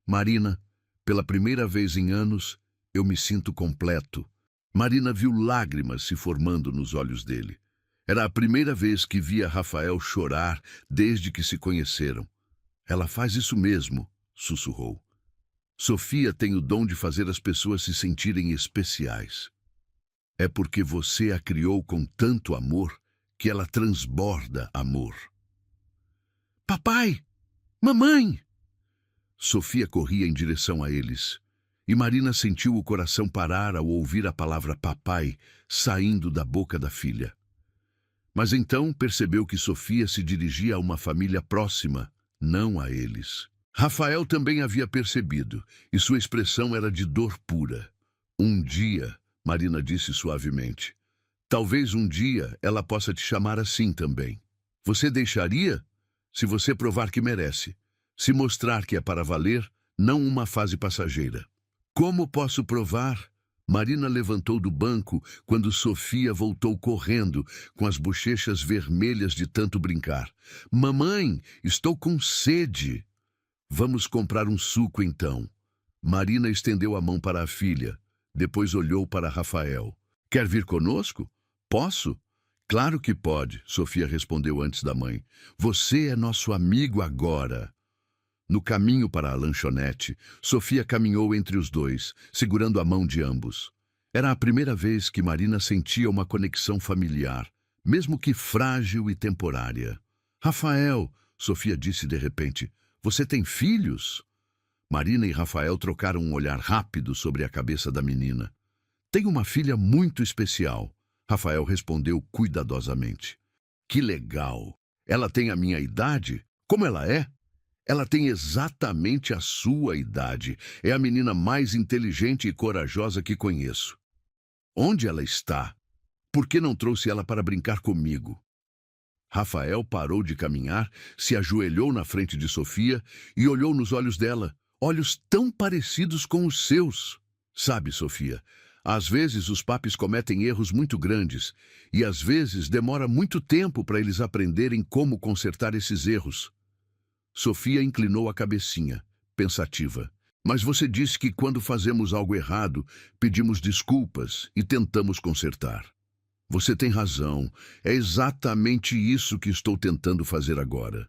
Marina, pela primeira vez em anos, eu me sinto completo." Marina viu lágrimas se formando nos olhos dele. Era a primeira vez que via Rafael chorar desde que se conheceram. "Ela faz isso mesmo", sussurrou. "Sofia tem o dom de fazer as pessoas se sentirem especiais. É porque você a criou com tanto amor que ela transborda amor." "Papai! Mamãe!" Sofia corria em direção a eles, e Marina sentiu o coração parar ao ouvir a palavra papai saindo da boca da filha. Mas então percebeu que Sofia se dirigia a uma família próxima, não a eles. Rafael também havia percebido, e sua expressão era de dor pura. "Um dia", Marina disse suavemente, "talvez um dia ela possa te chamar assim também. Você deixaria? Se você provar que merece. Se mostrar que é para valer, não uma fase passageira." "Como posso provar?" Marina levantou do banco quando Sofia voltou correndo, com as bochechas vermelhas de tanto brincar. "Mamãe, estou com sede." "Vamos comprar um suco então." Marina estendeu a mão para a filha, depois olhou para Rafael. "Quer vir conosco?" Posso? Claro que pode, Sofia respondeu antes da mãe. Você é nosso amigo agora. No caminho para a lanchonete, Sofia caminhou entre os dois, segurando a mão de ambos. Era a primeira vez que Marina sentia uma conexão familiar, mesmo que frágil e temporária. Rafael, Sofia disse de repente, você tem filhos? Marina e Rafael trocaram um olhar rápido sobre a cabeça da menina. Tenho uma filha muito especial, Rafael respondeu cuidadosamente. Que legal! Ela tem a minha idade? Como ela é? Ela tem exatamente a sua idade. É a menina mais inteligente e corajosa que conheço. Onde ela está? Por que não trouxe ela para brincar comigo? Rafael parou de caminhar, se ajoelhou na frente de Sofia e olhou nos olhos dela, olhos tão parecidos com os seus. Sabe, Sofia, às vezes os papis cometem erros muito grandes e às vezes demora muito tempo para eles aprenderem como consertar esses erros. Sofia inclinou a cabecinha, pensativa. Mas você disse que quando fazemos algo errado, pedimos desculpas e tentamos consertar. Você tem razão, é exatamente isso que estou tentando fazer agora.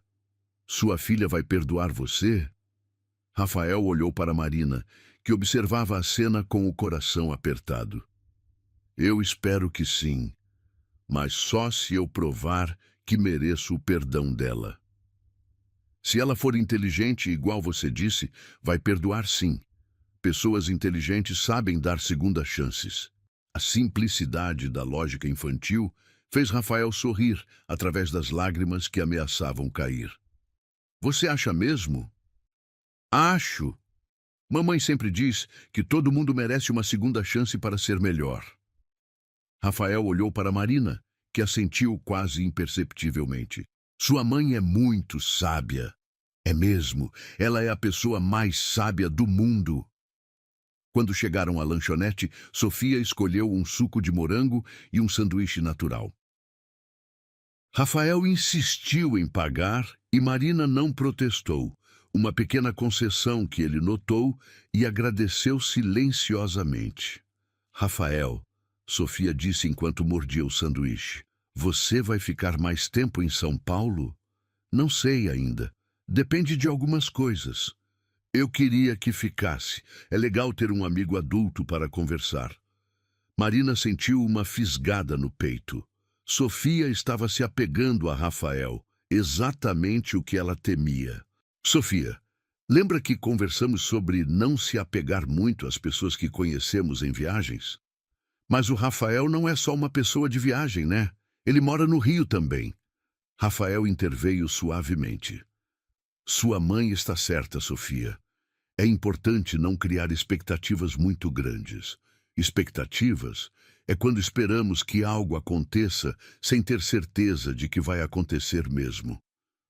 Sua filha vai perdoar você? Rafael olhou para Marina, que observava a cena com o coração apertado. Eu espero que sim, mas só se eu provar que mereço o perdão dela. Se ela for inteligente, igual você disse, vai perdoar sim. Pessoas inteligentes sabem dar segundas chances. A simplicidade da lógica infantil fez Rafael sorrir através das lágrimas que ameaçavam cair. Você acha mesmo? Acho. Mamãe sempre diz que todo mundo merece uma segunda chance para ser melhor. Rafael olhou para Marina, que assentiu quase imperceptivelmente. Sua mãe é muito sábia. É mesmo, ela é a pessoa mais sábia do mundo. Quando chegaram à lanchonete, Sofia escolheu um suco de morango e um sanduíche natural. Rafael insistiu em pagar e Marina não protestou, uma pequena concessão que ele notou e agradeceu silenciosamente. Rafael, Sofia disse enquanto mordia o sanduíche, você vai ficar mais tempo em São Paulo? Não sei ainda. Depende de algumas coisas. Eu queria que ficasse. É legal ter um amigo adulto para conversar. Marina sentiu uma fisgada no peito. Sofia estava se apegando a Rafael, exatamente o que ela temia. Sofia, lembra que conversamos sobre não se apegar muito às pessoas que conhecemos em viagens? Mas o Rafael não é só uma pessoa de viagem, né? Ele mora no Rio também. Rafael interveio suavemente. Sua mãe está certa, Sofia. É importante não criar expectativas muito grandes. Expectativas é quando esperamos que algo aconteça sem ter certeza de que vai acontecer mesmo.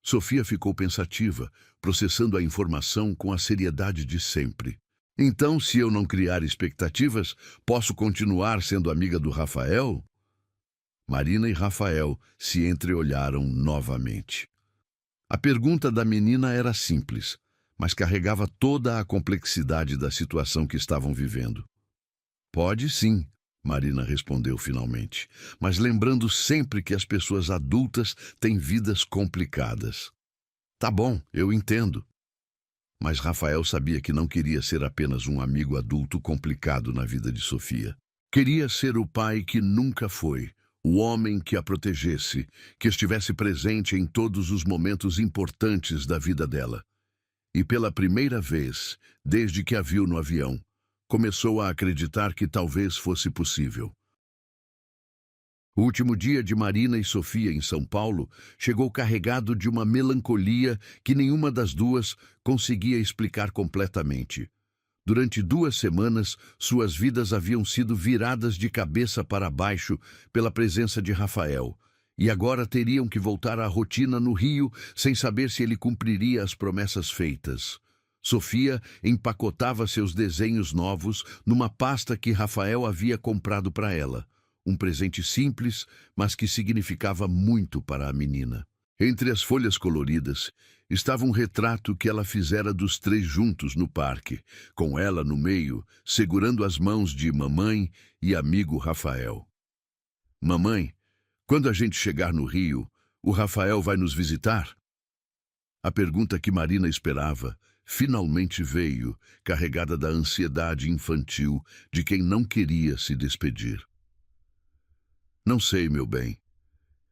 Sofia ficou pensativa, processando a informação com a seriedade de sempre. Então, se eu não criar expectativas, posso continuar sendo amiga do Rafael? Marina e Rafael se entreolharam novamente. A pergunta da menina era simples, mas carregava toda a complexidade da situação que estavam vivendo. Pode sim, Marina respondeu finalmente, mas lembrando sempre que as pessoas adultas têm vidas complicadas. Tá bom, eu entendo. Mas Rafael sabia que não queria ser apenas um amigo adulto complicado na vida de Sofia. Queria ser o pai que nunca foi, o homem que a protegesse, que estivesse presente em todos os momentos importantes da vida dela. E pela primeira vez, desde que a viu no avião, começou a acreditar que talvez fosse possível. O último dia de Marina e Sofia em São Paulo chegou carregado de uma melancolia que nenhuma das duas conseguia explicar completamente. Durante 2 semanas, suas vidas haviam sido viradas de cabeça para baixo pela presença de Rafael, e agora teriam que voltar à rotina no Rio sem saber se ele cumpriria as promessas feitas. Sofia empacotava seus desenhos novos numa pasta que Rafael havia comprado para ela. Um presente simples, mas que significava muito para a menina. Entre as folhas coloridas estava um retrato que ela fizera dos 3 juntos no parque, com ela no meio, segurando as mãos de mamãe e amigo Rafael. Mamãe, quando a gente chegar no Rio, o Rafael vai nos visitar? A pergunta que Marina esperava finalmente veio, carregada da ansiedade infantil de quem não queria se despedir. Não sei, meu bem.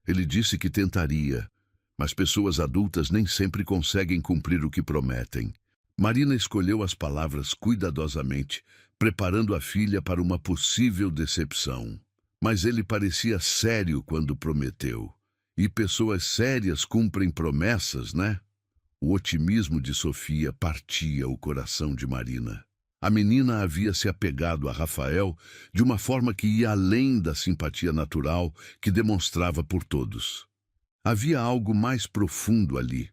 Ele disse que tentaria, mas pessoas adultas nem sempre conseguem cumprir o que prometem. Marina escolheu as palavras cuidadosamente, preparando a filha para uma possível decepção. Mas ele parecia sério quando prometeu. E pessoas sérias cumprem promessas, né? O otimismo de Sofia partia o coração de Marina. A menina havia se apegado a Rafael de uma forma que ia além da simpatia natural que demonstrava por todos. Havia algo mais profundo ali,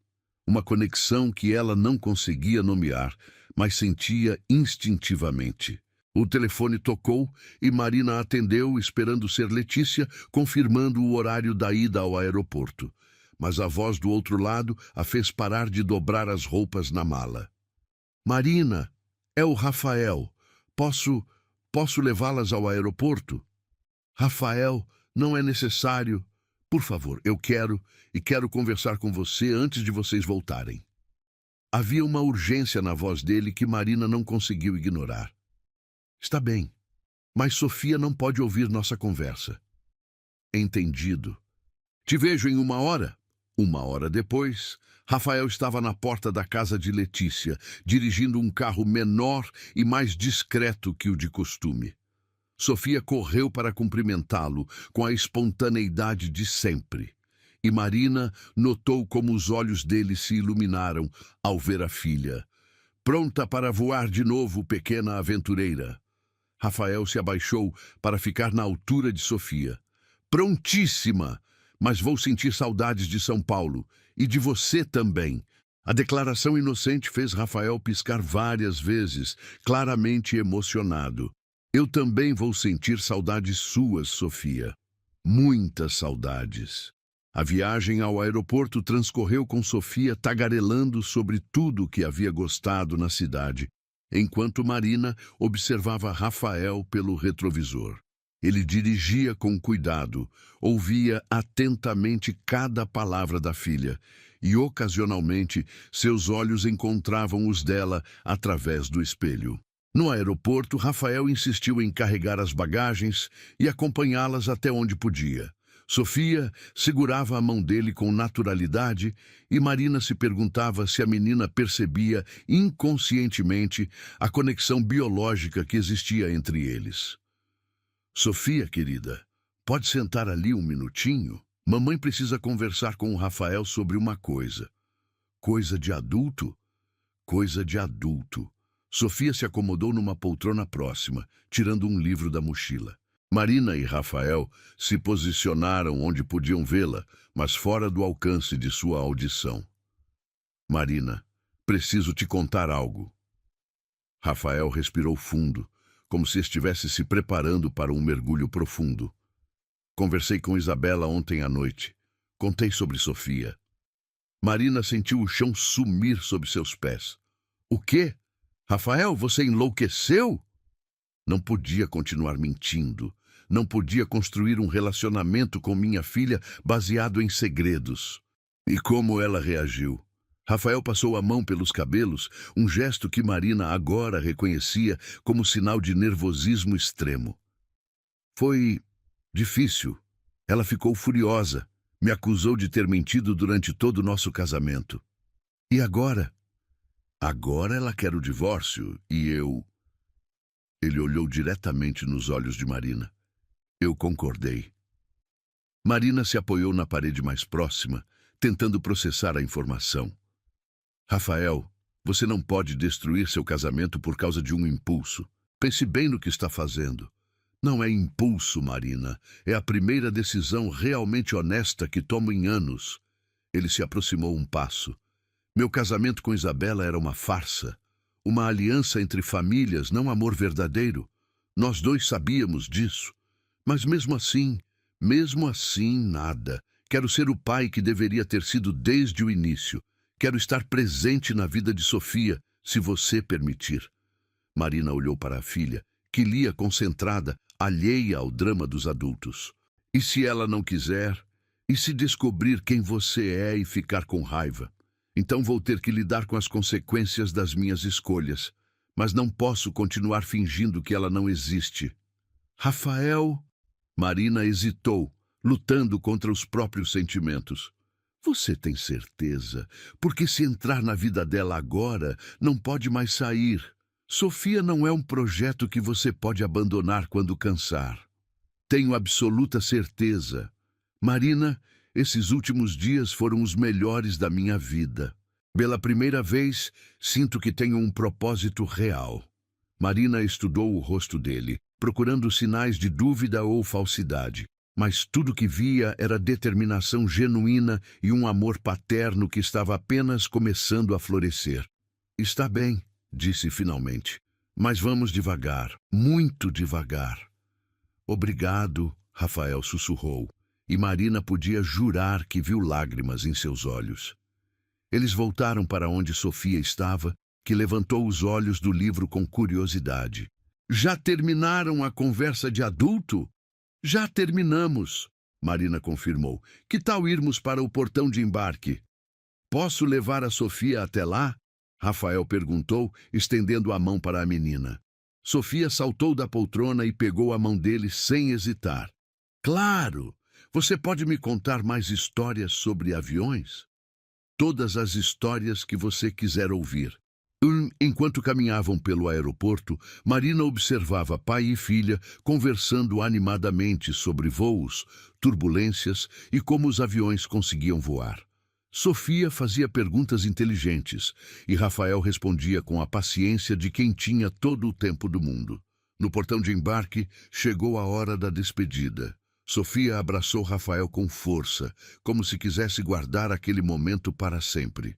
uma conexão que ela não conseguia nomear, mas sentia instintivamente. O telefone tocou e Marina atendeu, esperando ser Letícia, confirmando o horário da ida ao aeroporto. Mas a voz do outro lado a fez parar de dobrar as roupas na mala. Marina, é o Rafael. Posso levá-las ao aeroporto? Rafael, não é necessário. Por favor, eu quero conversar com você antes de vocês voltarem. Havia uma urgência na voz dele que Marina não conseguiu ignorar. Está bem, mas Sofia não pode ouvir nossa conversa. Entendido. Te vejo em 1 hora. 1 hora depois, Rafael estava na porta da casa de Letícia, dirigindo um carro menor e mais discreto que o de costume. Sofia correu para cumprimentá-lo com a espontaneidade de sempre. E Marina notou como os olhos dele se iluminaram ao ver a filha. Pronta para voar de novo, pequena aventureira. Rafael se abaixou para ficar na altura de Sofia. Prontíssima! Mas vou sentir saudades de São Paulo e de você também. A declaração inocente fez Rafael piscar várias vezes, claramente emocionado. Eu também vou sentir saudades suas, Sofia. Muitas saudades. A viagem ao aeroporto transcorreu com Sofia tagarelando sobre tudo o que havia gostado na cidade, enquanto Marina observava Rafael pelo retrovisor. Ele dirigia com cuidado, ouvia atentamente cada palavra da filha e, ocasionalmente, seus olhos encontravam os dela através do espelho. No aeroporto, Rafael insistiu em carregar as bagagens e acompanhá-las até onde podia. Sofia segurava a mão dele com naturalidade e Marina se perguntava se a menina percebia inconscientemente a conexão biológica que existia entre eles. Sofia, querida, pode sentar ali um minutinho? Mamãe precisa conversar com o Rafael sobre uma coisa. Coisa de adulto? Coisa de adulto. Sofia se acomodou numa poltrona próxima, tirando um livro da mochila. Marina e Rafael se posicionaram onde podiam vê-la, mas fora do alcance de sua audição. Marina, preciso te contar algo. Rafael respirou fundo, como se estivesse se preparando para um mergulho profundo. Conversei com Isabela ontem à noite. Contei sobre Sofia. Marina sentiu o chão sumir sob seus pés. O quê? Rafael, você enlouqueceu? Não podia continuar mentindo. Não podia construir um relacionamento com minha filha baseado em segredos. E como ela reagiu? Rafael passou a mão pelos cabelos, um gesto que Marina agora reconhecia como sinal de nervosismo extremo. Foi difícil. Ela ficou furiosa. Me acusou de ter mentido durante todo o nosso casamento. E agora? Agora ela quer o divórcio e eu... Ele olhou diretamente nos olhos de Marina. Eu concordei. Marina se apoiou na parede mais próxima, tentando processar a informação. Rafael, você não pode destruir seu casamento por causa de um impulso. Pense bem no que está fazendo. Não é impulso, Marina. É a primeira decisão realmente honesta que tomo em anos. Ele se aproximou um passo. Meu casamento com Isabela era uma farsa. Uma aliança entre famílias, não amor verdadeiro. Nós dois sabíamos disso. Mas mesmo assim, nada. Quero ser o pai que deveria ter sido desde o início. Quero estar presente na vida de Sofia, se você permitir. Marina olhou para a filha, que lia concentrada, alheia ao drama dos adultos. E se ela não quiser? E se descobrir quem você é e ficar com raiva? Então vou ter que lidar com as consequências das minhas escolhas. Mas não posso continuar fingindo que ela não existe. Rafael... Marina hesitou, lutando contra os próprios sentimentos. Você tem certeza? Porque se entrar na vida dela agora, não pode mais sair. Sofia não é um projeto que você pode abandonar quando cansar. Tenho absoluta certeza. Marina, esses últimos dias foram os melhores da minha vida. Pela primeira vez, sinto que tenho um propósito real. Marina estudou o rosto dele, procurando sinais de dúvida ou falsidade. Mas tudo que via era determinação genuína e um amor paterno que estava apenas começando a florescer. Está bem, disse finalmente. Mas vamos devagar, muito devagar. Obrigado, Rafael sussurrou, e Marina podia jurar que viu lágrimas em seus olhos. Eles voltaram para onde Sofia estava, que levantou os olhos do livro com curiosidade. Já terminaram a conversa de adulto? Já terminamos, Marina confirmou. Que tal irmos para o portão de embarque? Posso levar a Sofia até lá? Rafael perguntou, estendendo a mão para a menina. Sofia saltou da poltrona e pegou a mão dele sem hesitar. Claro! Você pode me contar mais histórias sobre aviões? Todas as histórias que você quiser ouvir. Enquanto caminhavam pelo aeroporto, Marina observava pai e filha conversando animadamente sobre voos, turbulências e como os aviões conseguiam voar. Sofia fazia perguntas inteligentes e Rafael respondia com a paciência de quem tinha todo o tempo do mundo. No portão de embarque, chegou a hora da despedida. Sofia abraçou Rafael com força, como se quisesse guardar aquele momento para sempre.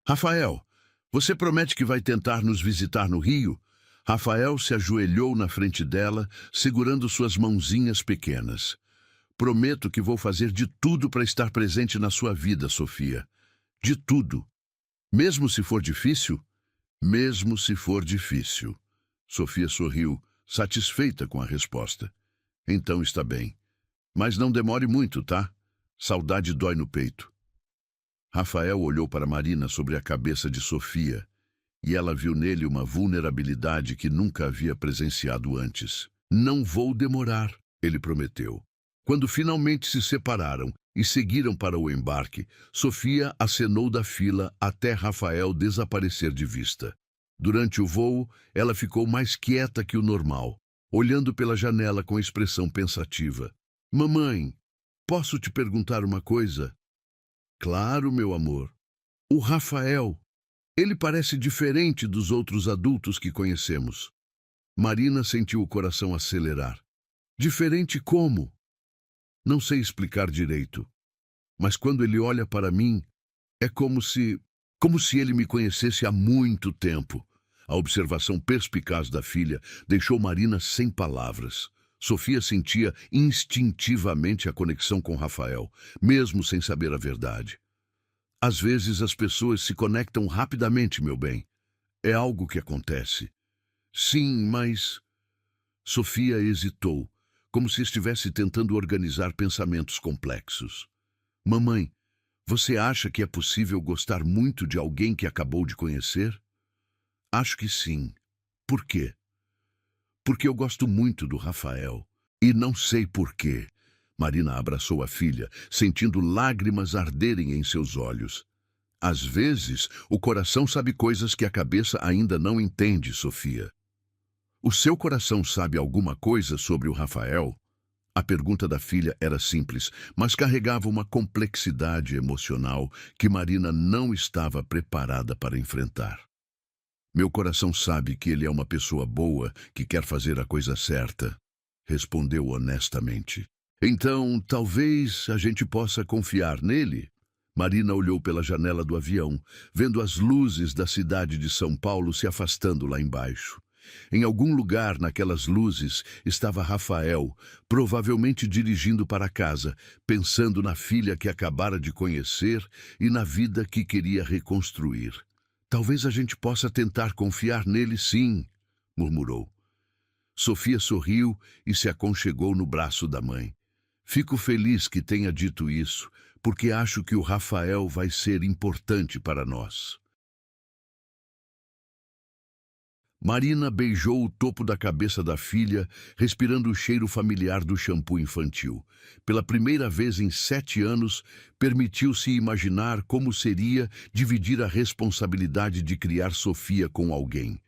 Rafael, você promete que vai tentar nos visitar no Rio? Rafael se ajoelhou na frente dela, segurando suas mãozinhas pequenas. Prometo que vou fazer de tudo para estar presente na sua vida, Sofia. De tudo. Mesmo se for difícil? Mesmo se for difícil. Sofia sorriu, satisfeita com a resposta. Então está bem. Mas não demore muito, tá? Saudade dói no peito. Rafael olhou para Marina sobre a cabeça de Sofia, e ela viu nele uma vulnerabilidade que nunca havia presenciado antes. Não vou demorar, ele prometeu. Quando finalmente se separaram e seguiram para o embarque, Sofia acenou da fila até Rafael desaparecer de vista. Durante o voo, ela ficou mais quieta que o normal, olhando pela janela com expressão pensativa. Mamãe, posso te perguntar uma coisa? Claro, meu amor. O Rafael, ele parece diferente dos outros adultos que conhecemos. Marina sentiu o coração acelerar. Diferente como? Não sei explicar direito. Mas quando ele olha para mim, é como se ele me conhecesse há muito tempo. A observação perspicaz da filha deixou Marina sem palavras. Sofia sentia instintivamente a conexão com Rafael, mesmo sem saber a verdade. Às vezes as pessoas se conectam rapidamente, meu bem. É algo que acontece. Sim, mas... Sofia hesitou, como se estivesse tentando organizar pensamentos complexos. Mamãe, você acha que é possível gostar muito de alguém que acabou de conhecer? Acho que sim. Por quê? Porque eu gosto muito do Rafael. E não sei por quê. Marina abraçou a filha, sentindo lágrimas arderem em seus olhos. Às vezes, o coração sabe coisas que a cabeça ainda não entende, Sofia. O seu coração sabe alguma coisa sobre o Rafael? A pergunta da filha era simples, mas carregava uma complexidade emocional que Marina não estava preparada para enfrentar. Meu coração sabe que ele é uma pessoa boa, que quer fazer a coisa certa, respondeu honestamente. Então, talvez a gente possa confiar nele? Marina olhou pela janela do avião, vendo as luzes da cidade de São Paulo se afastando lá embaixo. Em algum lugar naquelas luzes estava Rafael, provavelmente dirigindo para casa, pensando na filha que acabara de conhecer e na vida que queria reconstruir. Talvez a gente possa tentar confiar nele, sim, murmurou. Sofia sorriu e se aconchegou no braço da mãe. Fico feliz que tenha dito isso, porque acho que o Rafael vai ser importante para nós. Marina beijou o topo da cabeça da filha, respirando o cheiro familiar do shampoo infantil. Pela primeira vez em 7 anos, permitiu-se imaginar como seria dividir a responsabilidade de criar Sofia com alguém.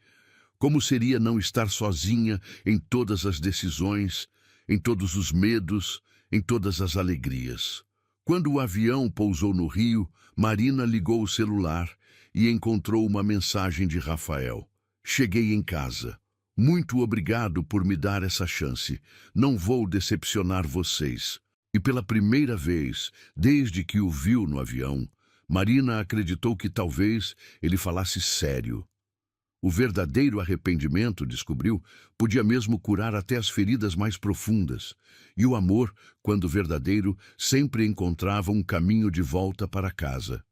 Como seria não estar sozinha em todas as decisões, em todos os medos, em todas as alegrias. Quando o avião pousou no Rio, Marina ligou o celular e encontrou uma mensagem de Rafael. Cheguei em casa. Muito obrigado por me dar essa chance. Não vou decepcionar vocês. E pela primeira vez, desde que o viu no avião, Marina acreditou que talvez ele falasse sério. O verdadeiro arrependimento, descobriu, podia mesmo curar até as feridas mais profundas. E o amor, quando verdadeiro, sempre encontrava um caminho de volta para casa.